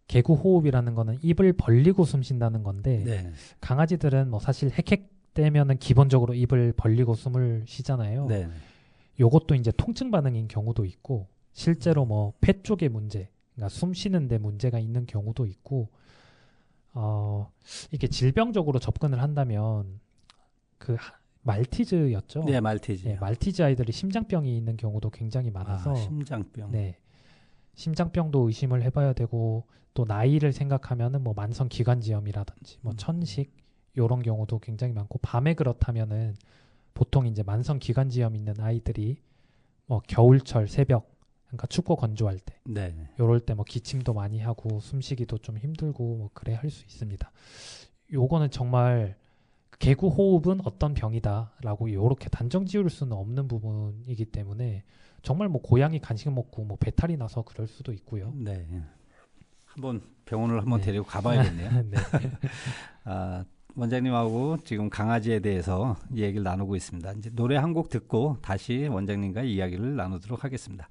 개구호흡이라는 거는 입을 벌리고 숨 쉰다는 건데 네. 강아지들은 뭐 사실 헥헥대면은 기본적으로 입을 벌리고 숨을 쉬잖아요. 네. 요것도 이제 통증 반응인 경우도 있고 실제로 뭐 폐 쪽에 문제, 그러니까 숨 쉬는데 문제가 있는 경우도 있고 이게 질병적으로 접근을 한다면 그 말티즈였죠. 네, 말티즈. 네, 말티즈 아이들이 심장병이 있는 경우도 굉장히 많아서 심장병. 네. 심장병도 의심을 해봐야 되고 또 나이를 생각하면은 뭐 만성 기관지염이라든지 뭐 천식 요런 경우도 굉장히 많고 밤에 그렇다면은 보통 이제 만성 기관지염 있는 아이들이 뭐 겨울철 새벽 그러니까 춥고 건조할 때 네. 요럴 때 뭐 기침도 많이 하고 숨쉬기도 좀 힘들고 뭐 그래 할 수 있습니다. 요거는 정말 개구 호흡은 어떤 병이다라고 요렇게 단정 지을 수는 없는 부분이기 때문에 정말 뭐 고양이 간식 먹고 뭐 배탈이 나서 그럴 수도 있고요. 네. 한번 병원을 한번 네. 데리고 가봐야겠네요. 네. 원장님하고 지금 강아지에 대해서 얘기를 나누고 있습니다. 이제 노래 한 곡 듣고 다시 원장님과 이야기를 나누도록 하겠습니다.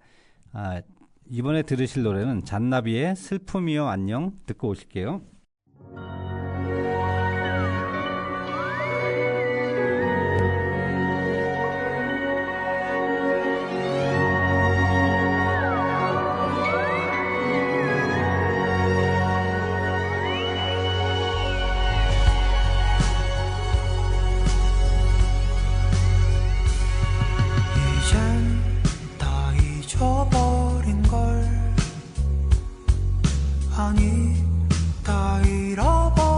이번에 들으실 노래는 잔나비의 슬픔이여 안녕 듣고 오실게요. 이젠 다 잊어버린 걸 아니 다 잃어버린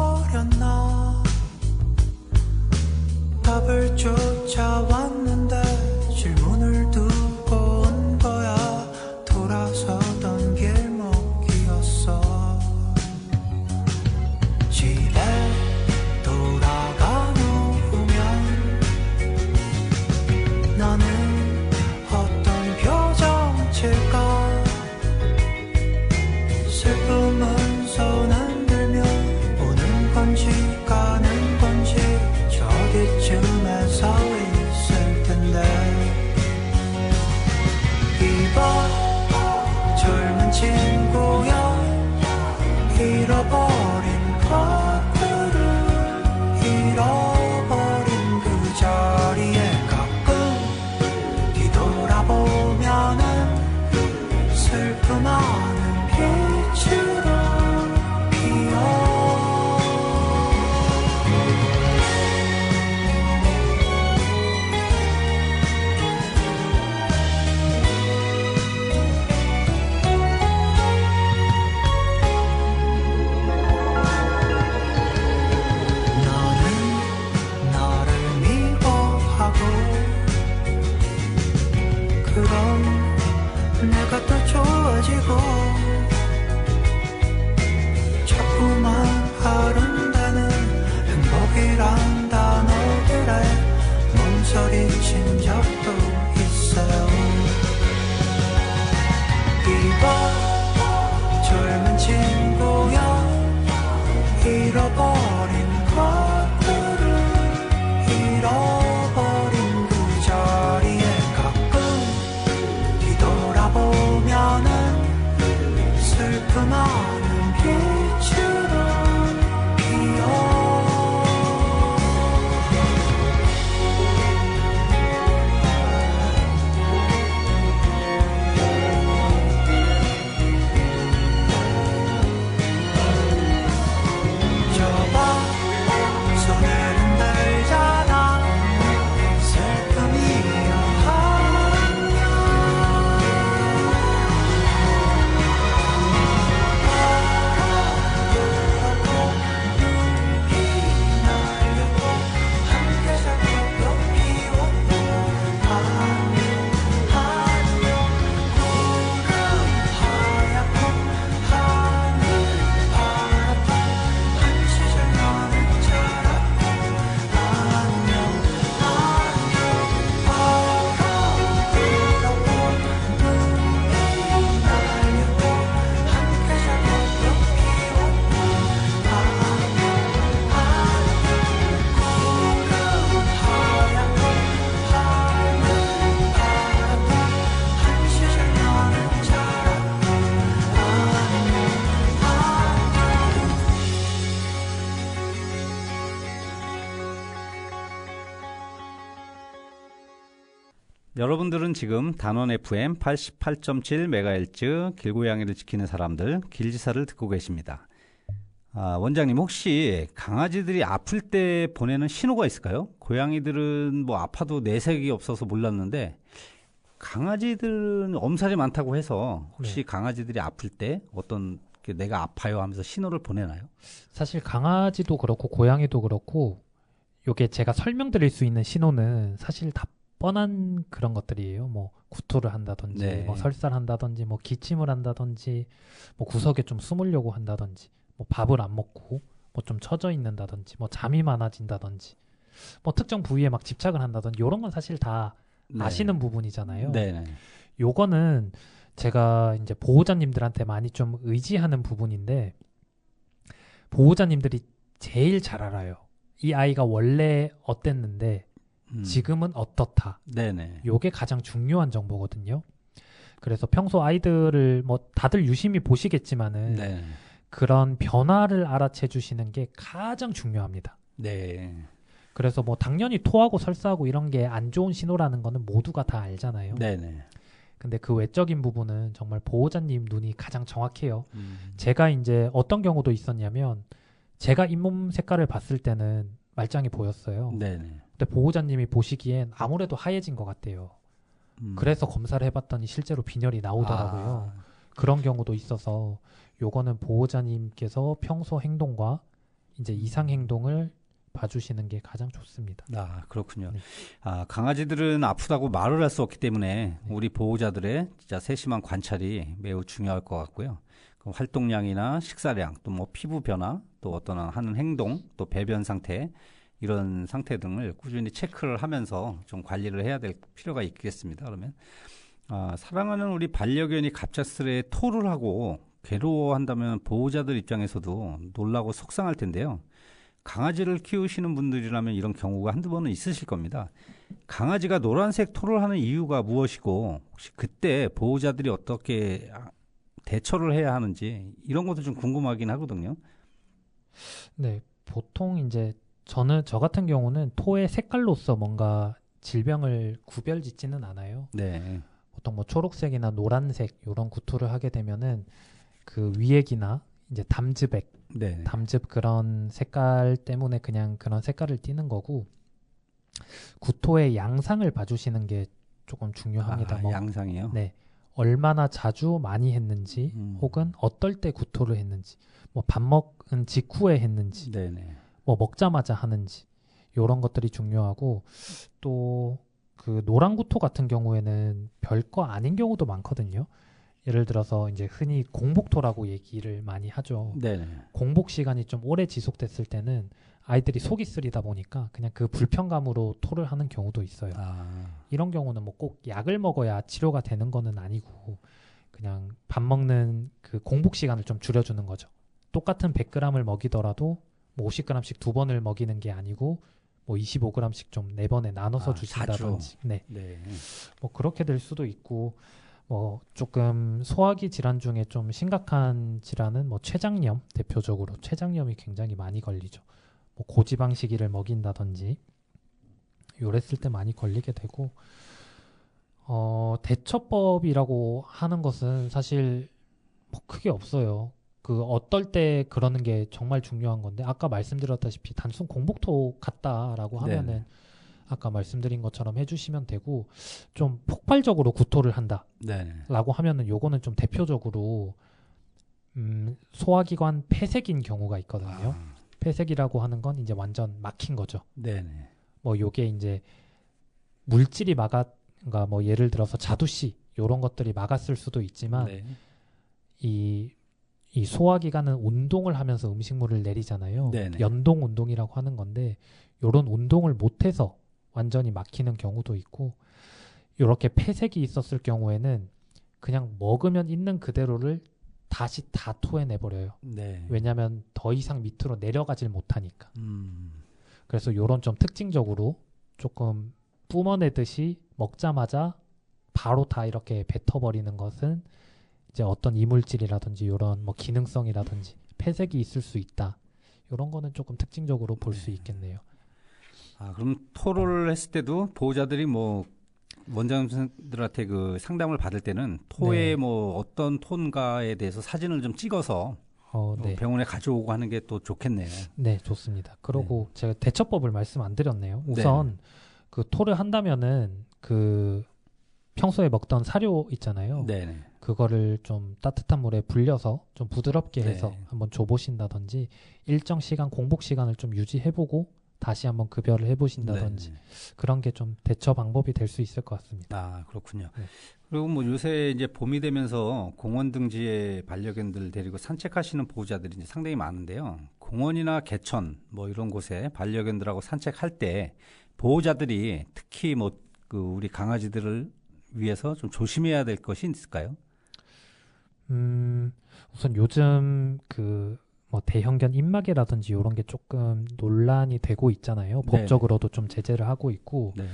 여러분들은 지금 단원 FM 88.7MHz 길고양이를 지키는 사람들 길지사를 듣고 계십니다. 원장님 혹시 강아지들이 아플 때 보내는 신호가 있을까요? 고양이들은 뭐 아파도 내색이 없어서 몰랐는데 강아지들은 엄살이 많다고 해서 혹시 네. 강아지들이 아플 때 어떤 내가 아파요 하면서 신호를 보내나요? 사실 강아지도 그렇고 고양이도 그렇고 요게 제가 설명드릴 수 있는 신호는 사실 다 뻔한 그런 것들이에요. 뭐 구토를 한다든지, 네. 뭐 설사한다든지, 뭐 기침을 한다든지, 뭐 구석에 좀 숨으려고 한다든지, 뭐 밥을 안 먹고 뭐 좀 처져 있는다든지, 뭐 잠이 많아진다든지, 뭐 특정 부위에 막 집착을 한다든지 이런 건 사실 다 네. 아시는 부분이잖아요. 네네. 요거는 제가 이제 보호자님들한테 많이 좀 의지하는 부분인데 보호자님들이 제일 잘 알아요. 이 아이가 원래 어땠는데 지금은 어떻다. 네네. 요게 가장 중요한 정보거든요. 그래서 평소 아이들을 뭐 다들 유심히 보시겠지만은 네. 그런 변화를 알아채 주시는 게 가장 중요합니다. 네. 그래서 뭐 당연히 토하고 설사하고 이런 게 안 좋은 신호라는 거는 모두가 다 알잖아요. 네네. 근데 그 외적인 부분은 정말 보호자님 눈이 가장 정확해요. 음. 제가 이제 어떤 경우도 있었냐면 제가 잇몸 색깔을 봤을 때는 말짱이 보였어요. 네네. 근데 보호자님이 보시기엔 아무래도 하얘진 것 같대요. 그래서 검사를 해봤더니 실제로 빈혈이 나오더라고요. 그런 경우도 있어서 요거는 보호자님께서 평소 행동과 이제 이상 행동을 봐주시는 게 가장 좋습니다. 그렇군요. 네. 강아지들은 아프다고 말을 할 수 없기 때문에 네. 우리 보호자들의 진짜 세심한 관찰이 매우 중요할 것 같고요. 그 활동량이나 식사량, 또 뭐 피부 변화, 또 어떤 하는 행동, 또 배변 상태 이런 상태 등을 꾸준히 체크를 하면서 좀 관리를 해야 될 필요가 있겠습니다. 그러면 사랑하는 우리 반려견이 갑작스레 토를 하고 괴로워한다면 보호자들 입장에서도 놀라고 속상할 텐데요. 강아지를 키우시는 분들이라면 이런 경우가 한두 번은 있으실 겁니다. 강아지가 노란색 토를 하는 이유가 무엇이고 혹시 그때 보호자들이 어떻게 대처를 해야 하는지 이런 것도 좀 궁금하긴 하거든요. 네, 보통 이제 저 같은 경우는 토의 색깔로서 뭔가 질병을 구별짓지는 않아요. 네. 보통 뭐 초록색이나 노란색 이런 구토를 하게 되면은 그 위액이나 이제 담즙액, 네. 담즙 그런 색깔 때문에 그냥 그런 색깔을 띠는 거고 구토의 양상을 봐주시는 게 조금 중요합니다. 뭐 양상이요? 네, 얼마나 자주 많이 했는지 혹은 어떨 때 구토를 했는지 뭐 밥 먹은 직후에 했는지 네네. 뭐 먹자마자 하는지 이런 것들이 중요하고 또 그 노란 구토 같은 경우에는 별거 아닌 경우도 많거든요. 예를 들어서 이제 흔히 공복토라고 얘기를 많이 하죠. 네네. 공복 시간이 좀 오래 지속됐을 때는 아이들이 속이 쓰리다 보니까 그냥 그 불편감으로 토를 하는 경우도 있어요. 이런 경우는 뭐 꼭 약을 먹어야 치료가 되는 거는 아니고 그냥 밥 먹는 그 공복 시간을 좀 줄여주는 거죠. 똑같은 100g을 먹이더라도 뭐 50g씩 2번을 먹이는 게 아니고 뭐 25g씩 좀 4번에 나눠서 주신다든지. 네. 네. 뭐 그렇게 될 수도 있고 뭐 조금 소화기 질환 중에 좀 심각한 질환은 뭐 췌장염 대표적으로 췌장염이 굉장히 많이 걸리죠. 뭐 고지방식이를 먹인다든지 요랬을 때 많이 걸리게 되고 대처법이라고 하는 것은 사실 뭐 크게 없어요. 그 어떨 때 그러는 게 정말 중요한 건데 아까 말씀드렸다시피 단순 공복토 같다라고 하면은 네. 아까 말씀드린 것처럼 해주시면 되고 좀 폭발적으로 구토를 한다 네. 라고 하면은 요거는 좀 대표적으로 소화기관 폐색인 경우가 있거든요. 폐색이라고 하는 건 이제 완전 막힌 거죠. 네네. 뭐 요게 이제 물질이 그러니까 뭐 예를 들어서 자두씨 요런 것들이 막았을 수도 있지만 네. 이 소화기관은 운동을 하면서 음식물을 내리잖아요. 네네. 연동 운동이라고 하는 건데 요런 운동을 못해서 완전히 막히는 경우도 있고 요렇게 폐색이 있었을 경우에는 그냥 먹으면 있는 그대로를 다시 다 토해내버려요. 네. 왜냐하면 더 이상 밑으로 내려가질 못하니까. 음. 그래서 요런 좀 특징적으로 조금 뿜어내듯이 먹자마자 바로 다 이렇게 뱉어버리는 것은 이제 어떤 이물질이라든지 요런 뭐 기능성이라든지 폐색이 있을 수 있다. 요런 거는 조금 특징적으로 볼 수 있겠네요. 그럼 토를 했을 때도 보호자들이 뭐 원장님들한테 그 상담을 받을 때는 토의 네. 뭐 어떤 톤가에 대해서 사진을 좀 찍어서 네. 병원에 가져오고 하는 게 또 좋겠네요. 네, 좋습니다. 그리고 제가 대처법을 말씀 안 드렸네요. 우선 그 토를 한다면은 그 평소에 먹던 사료 있잖아요. 네네. 그거를 좀 따뜻한 물에 불려서 좀 부드럽게 해서 네. 한번 줘보신다든지 일정 시간 공복 시간을 좀 유지해보고 다시 한번 급여를 해보신다든지 네네. 그런 게 좀 대처 방법이 될 수 있을 것 같습니다. 아, 그렇군요. 네. 그리고 뭐 요새 이제 봄이 되면서 공원 등지에 반려견들 데리고 산책하시는 보호자들이 이제 상당히 많은데요. 공원이나 개천 뭐 이런 곳에 반려견들하고 산책할 때 보호자들이 특히 뭐 그 우리 강아지들을 위해서 좀 조심해야 될 것이 있을까요? 우선 요즘 그 뭐 대형견 입마개라든지 이런 게 조금 논란이 되고 있잖아요. 네. 법적으로도 좀 제재를 하고 있고 네.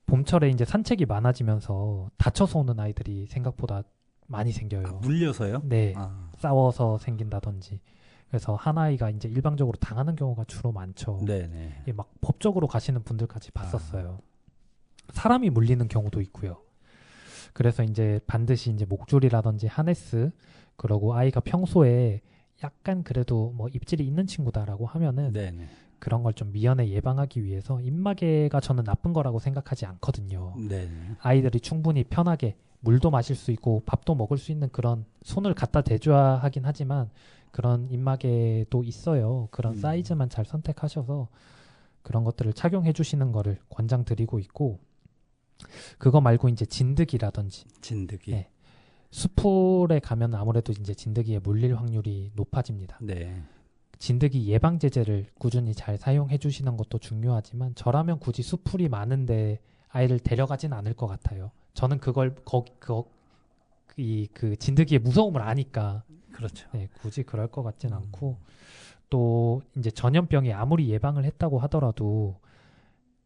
봄철에 이제 산책이 많아지면서 다쳐서 오는 아이들이 생각보다 많이 생겨요. 아, 물려서요? 네, 아, 싸워서 생긴다든지. 그래서 한 아이가 이제 일방적으로 당하는 경우가 주로 많죠. 네네. 이게 막 법적으로 가시는 분들까지 봤었어요. 사람이 물리는 경우도 있고요. 그래서 이제 반드시 이제 목줄이라든지 하네스 그러고 아이가 평소에 약간 그래도 뭐 입질이 있는 친구다라고 하면은 네네. 그런 걸 좀 미연에 예방하기 위해서 입마개가 저는 나쁜 거라고 생각하지 않거든요. 네네. 아이들이 충분히 편하게 물도 마실 수 있고 밥도 먹을 수 있는 그런 손을 갖다 대줘야 하긴 하지만 그런 입마개도 있어요. 그런 사이즈만 잘 선택하셔서 그런 것들을 착용해 주시는 거를 권장드리고 있고 그거 말고 이제 진드기라든지 진드기. 네. 수풀에 가면 아무래도 이제 진드기에 물릴 확률이 높아집니다. 네. 진드기 예방 제제를 꾸준히 잘 사용해 주시는 것도 중요하지만 저라면 굳이 수풀이 많은데 아이를 데려가진 않을 것 같아요. 저는 그걸 그 진드기의 무서움을 아니까 그렇죠. 네, 굳이 그럴 것 같진 않고 또 이제 전염병이 아무리 예방을 했다고 하더라도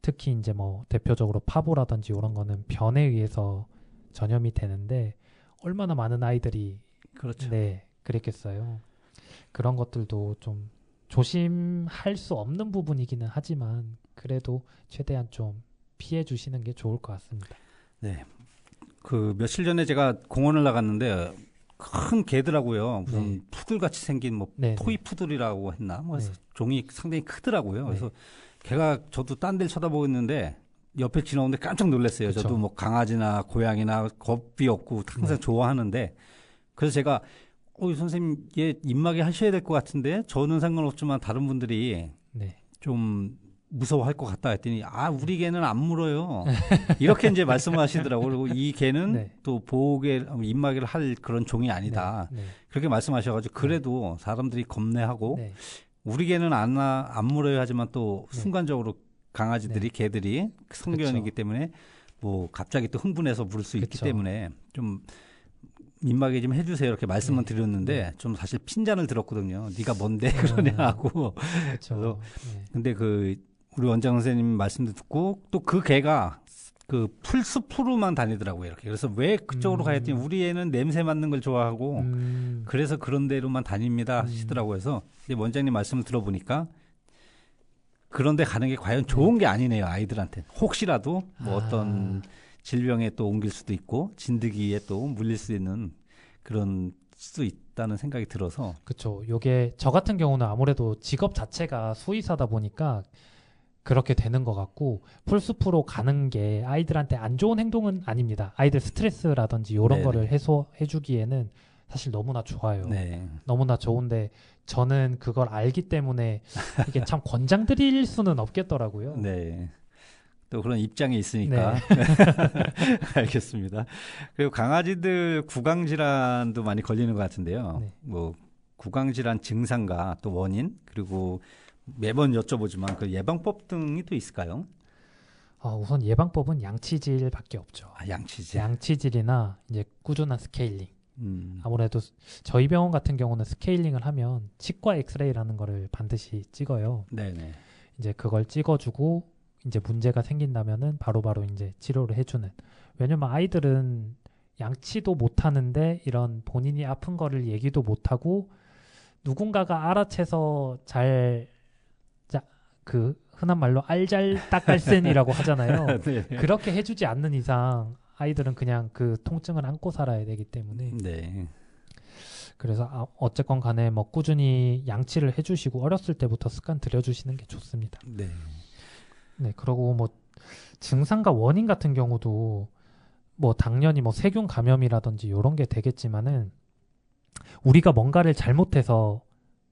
특히 이제 뭐 대표적으로 파보라든지 이런 거는 변에 의해서 전염이 되는데 얼마나 많은 아이들이 그렇죠. 네, 그랬겠어요. 그런 것들도 좀 조심할 수 없는 부분이기는 하지만 그래도 최대한 좀 피해 주시는 게 좋을 것 같습니다. 네. 그 며칠 전에 제가 공원을 나갔는데 큰 개더라고요. 무슨 네. 푸들같이 생긴 뭐 네, 토이 푸들이라고 했나? 뭐 네. 종이 상당히 크더라고요. 네. 그래서 걔가 저도 딴 데를 쳐다보고 있는데 옆에 지나오는데 깜짝 놀랐어요. 그쵸. 저도 뭐 강아지나 고양이나 겁이 없고 항상 네. 좋아하는데 그래서 제가 이 선생님 얘 입마개 하셔야 될 것 같은데 저는 상관없지만 다른 분들이 네. 좀 무서워할 것 같다 했더니 우리 개는 안 물어요. 이렇게 이제 말씀하시더라고요. 그리고 이 개는 네. 또 보호개 입마개를 할 그런 종이 아니다. 네. 그렇게 말씀하셔가지고 그래도 사람들이 겁내하고 네. 우리 개는 안 물어요 하지만 또 네. 순간적으로 강아지들이 개들이 성견이기 그쵸. 때문에 뭐 갑자기 또 흥분해서 물을 수 있기 그쵸. 때문에 좀 입마개 좀 해주세요 이렇게 말씀은 네. 드렸는데 좀 사실 핀잔을 들었거든요. 네가 뭔데 그러냐 하고 그렇죠. 네. 근데 그 우리 원장 선생님 말씀도 듣고 또 그 개가 그 풀숲으로만 다니더라고요 이렇게. 그래서 왜 그쪽으로 가야 했더니 우리 애는 냄새 맡는 걸 좋아하고 그래서 그런 데로만 다닙니다 하시더라고요. 그래서 근데 원장님 말씀을 들어보니까 그런데 가는 게 과연 좋은 게 아니네요 아이들한테. 혹시라도 뭐 어떤 질병에 또 옮길 수도 있고 진드기에 또 물릴 수 있는 그런 수도 있다는 생각이 들어서. 그렇죠. 요게 저 같은 경우는 아무래도 직업 자체가 수의사다 보니까 그렇게 되는 것 같고 풀숲으로 가는 게 아이들한테 안 좋은 행동은 아닙니다. 아이들 스트레스라든지 이런 네네. 거를 해소해 주기에는 사실 너무나 좋아요. 네. 너무나 좋은데 저는 그걸 알기 때문에 이게 참 권장드릴 수는 없겠더라고요. 네. 또 그런 입장에 있으니까. 네. 알겠습니다. 그리고 강아지들 구강질환도 많이 걸리는 것 같은데요. 네. 뭐 구강질환 증상과 또 원인 그리고 매번 여쭤보지만 그 예방법 등이 또 있을까요? 우선 예방법은 양치질밖에 없죠. 양치질. 양치질이나 이제 꾸준한 스케일링. 음. 아무래도 저희 병원 같은 경우는 스케일링을 하면 치과 엑스레이라는 거를 반드시 찍어요. 네네. 이제 그걸 찍어주고 이제 문제가 생긴다면은 바로바로 이제 치료를 해주는. 왜냐면 아이들은 양치도 못하는데 이런 본인이 아픈 거를 얘기도 못하고 누군가가 알아채서 잘 그 흔한 말로 알잘딱갈센이라고 하잖아요. 네. 그렇게 해주지 않는 이상 아이들은 그냥 그 통증을 안고 살아야 되기 때문에 네. 그래서 어쨌건 간에 뭐 꾸준히 양치를 해주시고 어렸을 때부터 습관 들여주시는 게 좋습니다. 네. 네, 그리고 뭐 증상과 원인 같은 경우도 뭐 당연히 뭐 세균 감염이라든지 이런 게 되겠지만은 우리가 뭔가를 잘못해서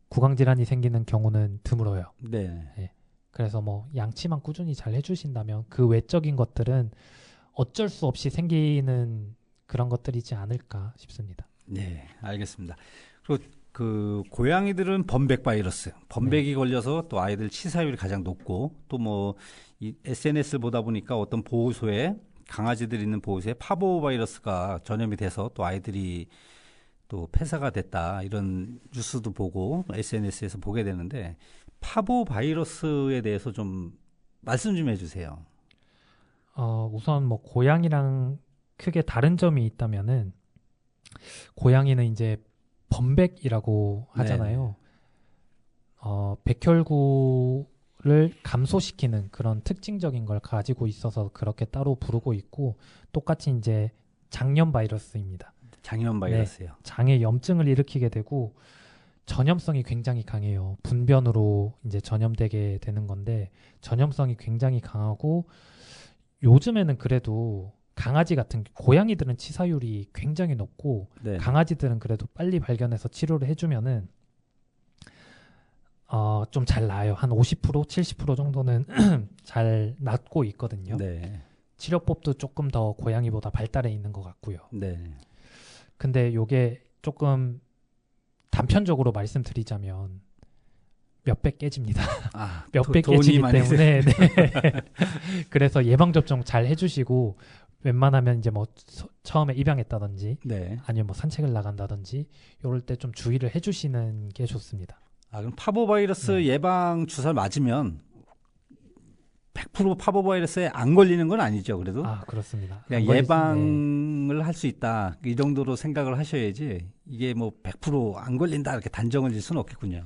구강 질환이 생기는 경우는 드물어요. 네. 그래서 뭐 양치만 꾸준히 잘 해주신다면 그 외적인 것들은 어쩔 수 없이 생기는 그런 것들이지 않을까 싶습니다. 네, 알겠습니다. 그리고 그 고양이들은 범백 바이러스, 범백이 걸려서 또 아이들 치사율이 가장 높고 또 뭐 이 SNS를 보다 보니까 어떤 보호소에 강아지들이 있는 보호소에 파보 바이러스가 전염이 돼서 또 아이들이 또 폐사가 됐다 이런 뉴스도 보고 SNS에서 보게 되는데 파보 바이러스에 대해서 좀 말씀 좀 해주세요. 우선 뭐 고양이랑 크게 다른 점이 있다면은 고양이는 이제 범백이라고 하잖아요. 백혈구를 감소시키는 그런 특징적인 걸 가지고 있어서 그렇게 따로 부르고 있고 똑같이 이제 장염 바이러스입니다. 장염 바이러스요. 장에 염증을 일으키게 되고 전염성이 굉장히 강해요. 분변으로 이제 전염되게 되는 건데 전염성이 굉장히 강하고 요즘에는 그래도 강아지 같은 고양이들은 치사율이 굉장히 높고 네. 강아지들은 그래도 빨리 발견해서 치료를 해주면은 좀 잘 나아요. 한 50%, 70% 정도는 잘 낫고 있거든요. 네. 치료법도 조금 더 고양이보다 발달해 있는 것 같고요. 네. 근데 요게 조금 단편적으로 말씀드리자면 몇백 깨집니다. 몇백 깨지기 때문에 네. 그래서 예방접종 잘 해주시고 웬만하면 이제 뭐 처음에 입양했다든지 네. 아니면 뭐 산책을 나간다든지 이럴 때 좀 주의를 해주시는 게 좋습니다. 그럼 파보바이러스 예방 주사를 맞으면 100% 파보바이러스에 안 걸리는 건 아니죠, 그래도? 그렇습니다. 그냥 예방을 할 수 있다. 이 정도로 생각을 하셔야지 이게 뭐 100% 안 걸린다 이렇게 단정을 질 수는 없겠군요.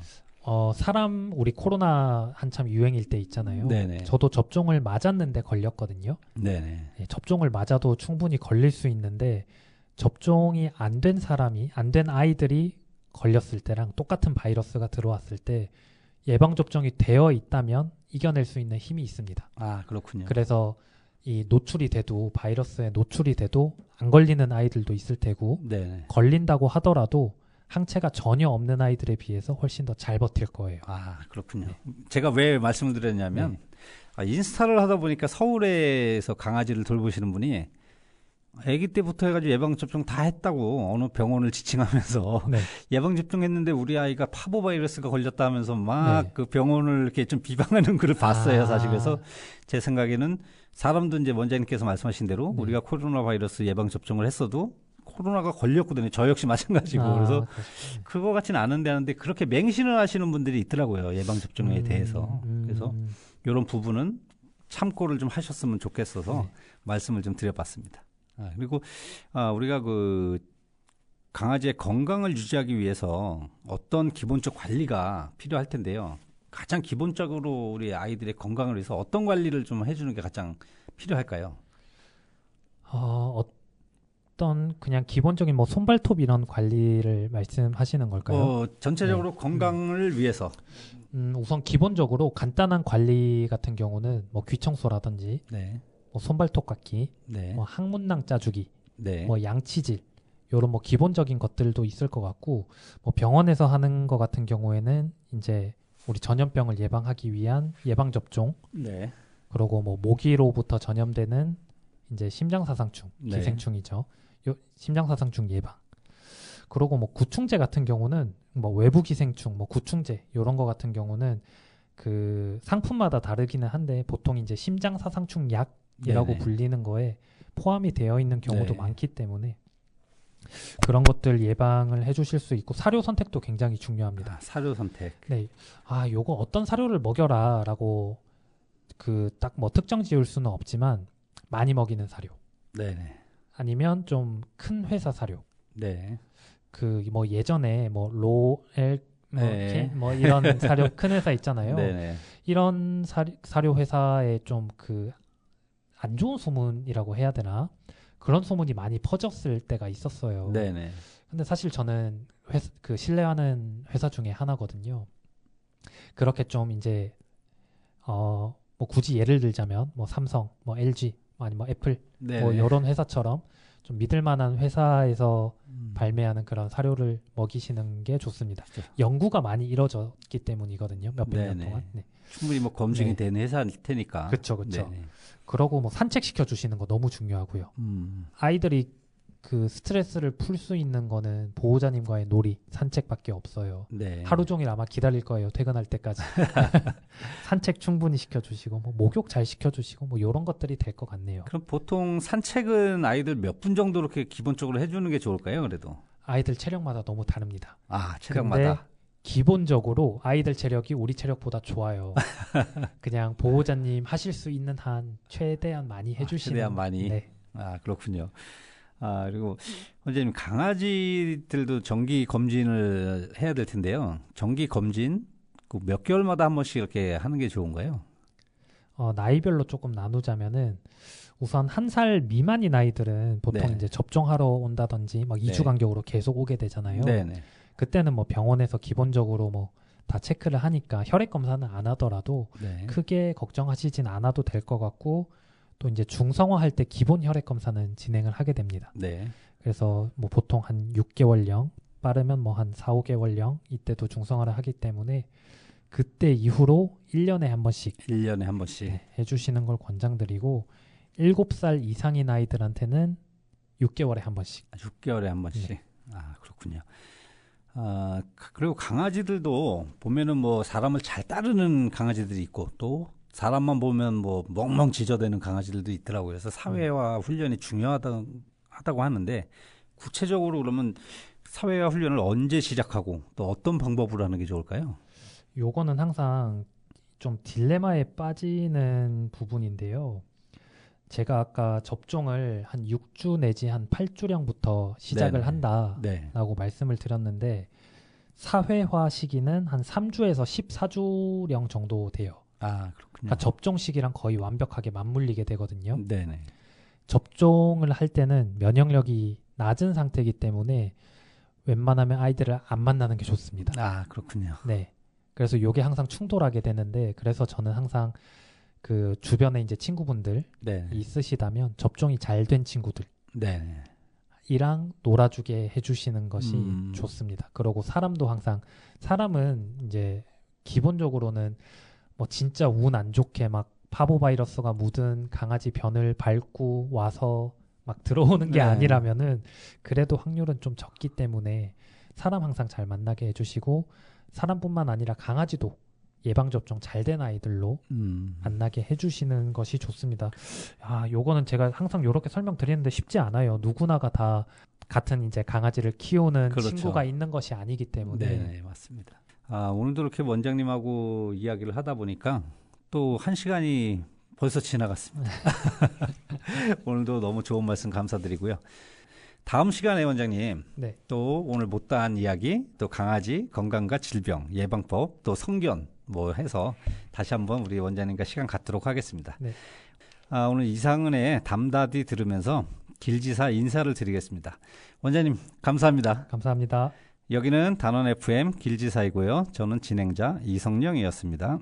우리 코로나 한참 유행일 때 있잖아요. 네네. 저도 접종을 맞았는데 걸렸거든요. 네네. 접종을 맞아도 충분히 걸릴 수 있는데 접종이 안 된 아이들이 걸렸을 때랑 똑같은 바이러스가 들어왔을 때 예방접종이 되어 있다면 이겨낼 수 있는 힘이 있습니다. 그렇군요. 그래서 이 노출이 돼도 바이러스에 노출이 돼도 안 걸리는 아이들도 있을 테고 네네. 걸린다고 하더라도 항체가 전혀 없는 아이들에 비해서 훨씬 더 잘 버틸 거예요. 그렇군요. 제가 왜 말씀을 드렸냐면 인스타를 하다 보니까 서울에서 강아지를 돌보시는 분이 아기 때부터 해가지고 예방접종 다 했다고 어느 병원을 지칭하면서 예방접종 했는데 우리 아이가 파보바이러스가 걸렸다 하면서 막 그 병원을 이렇게 좀 비방하는 글을 봤어요, 사실. 그래서 제 생각에는 사람도 이제 원장님께서 말씀하신 대로 우리가 코로나 바이러스 예방접종을 했어도 코로나가 걸렸거든요. 저 역시 마찬가지고. 그래서 그거 같지는 않은데 하는데 그렇게 맹신을 하시는 분들이 있더라고요. 예방접종에 대해서. 그래서 이런 부분은 참고를 좀 하셨으면 좋겠어서 말씀을 좀 드려봤습니다. 그리고 우리가 그 강아지의 건강을 유지하기 위해서 어떤 기본적 관리가 필요할 텐데요. 가장 기본적으로 우리 아이들의 건강을 위해서 어떤 관리를 좀 해주는 게 가장 필요할까요? 어떤 그냥 기본적인 뭐 손발톱 이런 관리를 말씀하시는 걸까요? 전체적으로 건강을 위해서. 우선 기본적으로 간단한 관리 같은 경우는 뭐 귀청소라든지 뭐 손발톱 깎기, 뭐 항문낭 짜주기, 뭐 양치질 이런 뭐 기본적인 것들도 있을 것 같고 뭐 병원에서 하는 것 같은 경우에는 이제 우리 전염병을 예방하기 위한 예방 접종, 그리고 뭐 모기로부터 전염되는 이제 심장사상충, 기생충이죠. 심장사상충 예방. 그리고 뭐 구충제 같은 경우는 뭐 외부 기생충, 뭐 구충제 이런 거 같은 경우는 그 상품마다 다르기는 한데 보통 이제 심장사상충 약이라고 불리는 거에 포함이 되어 있는 경우도 많기 때문에 그런 것들 예방을 해주실 수 있고 사료 선택도 굉장히 중요합니다. 사료 선택. 요거 어떤 사료를 먹여라라고 그 딱 뭐 특정 지을 수는 없지만 많이 먹이는 사료. 아니면 좀 큰 회사 사료. 그 뭐 예전에 뭐 네. 뭐 이런 사료 큰 회사 있잖아요. 네네. 이런 사료 회사에 좀 그 안 좋은 소문이라고 해야 되나? 그런 소문이 많이 퍼졌을 때가 있었어요. 네네. 근데 사실 저는 그 신뢰하는 회사 중에 하나거든요. 그렇게 좀 이제 뭐 굳이 예를 들자면 뭐 삼성, 뭐 LG, 아니면 뭐 애플, 네네. 뭐 이런 회사처럼 좀 믿을 만한 회사에서 음. 발매하는 그런 사료를 먹이시는 게 좋습니다. 그렇죠. 연구가 많이 이루어졌기 때문이거든요. 몇백 년 네네. 동안. 네. 충분히 뭐 검증이 네. 된 회사일 테니까. 그쵸, 그쵸. 네네. 그러고 뭐 산책시켜 주시는 거 너무 중요하고요. 아이들이 그 스트레스를 풀 수 있는 거는 보호자님과의 놀이, 산책밖에 없어요. 네. 하루 종일 아마 기다릴 거예요. 퇴근할 때까지. 산책 충분히 시켜주시고, 뭐 목욕 잘 시켜주시고, 뭐 이런 것들이 될 것 같네요. 그럼 보통 산책은 아이들 몇 분 정도 이렇게 기본적으로 해주는 게 좋을까요? 그래도. 아이들 체력마다 너무 다릅니다. 아, 근데 체력마다. 기본적으로 아이들 체력이 우리 체력보다 좋아요. 그냥 보호자님 하실 수 있는 한 최대한 많이 해주시는. 최대한 많이. 네. 아, 그렇군요. 아, 그리고 원장님 강아지들도 정기 검진을 해야 될 텐데요. 정기 검진 그 몇 개월마다 한 번씩 이렇게 하는 게 좋은가요? 나이별로 조금 나누자면은 우선 1살 미만인 아이들은 보통 네. 이제 접종하러 온다든지 막 2주 네. 간격으로 계속 오게 되잖아요. 네네. 그때는 뭐 병원에서 기본적으로 뭐 다 체크를 하니까 혈액 검사는 안 하더라도 네. 크게 걱정하시진 않아도 될 것 같고, 또 이제 중성화 할 때 기본 혈액 검사는 진행을 하게 됩니다. 네. 그래서 뭐 보통 한 6개월령, 빠르면 뭐 한 4, 5개월령 이때도 중성화를 하기 때문에 그때 이후로 1년에 한 번씩 1년에 한 번씩. 네, 해주시는 걸 권장드리고, 7살 이상인 아이들한테는 6개월에 한 번씩. 6개월에 한 번씩. 네. 아, 그렇군요. 아, 그리고 강아지들도 보면은 뭐 사람을 잘 따르는 강아지들이 있고 또 사람만 보면 뭐 멍멍 짖어대는 강아지들도 있더라고요. 그래서 사회화 훈련이 중요하다고 하는데 구체적으로 그러면 사회화 훈련을 언제 시작하고 또 어떤 방법으로 하는 게 좋을까요? 요거는 항상 좀 딜레마에 빠지는 부분인데요. 제가 아까 접종을 한 6주 내지 한 8주령부터 시작을 네네. 한다라고 네. 말씀을 드렸는데, 사회화 시기는 한 3주에서 14주령 정도 돼요. 아, 그렇군요. 그러니까 접종 시기랑 거의 완벽하게 맞물리게 되거든요. 네네. 접종을 할 때는 면역력이 낮은 상태이기 때문에 웬만하면 아이들을 안 만나는 게 좋습니다. 아, 그렇군요. 네. 그래서 요게 항상 충돌하게 되는데, 그래서 저는 항상 그 주변에 이제 친구분들 네. 있으시다면 접종이 잘 된 친구들이랑 네. 놀아주게 해주시는 것이 음. 좋습니다. 그리고 사람도 항상, 사람은 이제 기본적으로는 뭐 진짜 운 안 좋게 막 파보바이러스가 묻은 강아지 변을 밟고 와서 막 들어오는 게 네. 아니라면은 그래도 확률은 좀 적기 때문에 사람 항상 잘 만나게 해주시고, 사람뿐만 아니라 강아지도 예방접종 잘 된 아이들로 만나게 해주시는 것이 좋습니다. 아, 요거는 제가 항상 요렇게 설명드리는데 쉽지 않아요. 누구나가 다 같은 이제 강아지를 키우는 그렇죠. 친구가 있는 것이 아니기 때문에. 네, 맞습니다. 아, 오늘도 이렇게 원장님하고 이야기를 하다 보니까 또 1시간이 벌써 지나갔습니다. 오늘도 너무 좋은 말씀 감사드리고요. 다음 시간에 원장님 네. 또 오늘 못다한 이야기, 또 강아지 건강과 질병 예방법, 또 성견 뭐 해서 다시 한번 우리 원장님과 시간 갖도록 하겠습니다. 네. 아, 오늘 이상은의 담다디 들으면서 길지사 인사를 드리겠습니다. 원장님 감사합니다. 감사합니다. 여기는 단원 FM 길지사이고요. 저는 진행자 이성령이었습니다.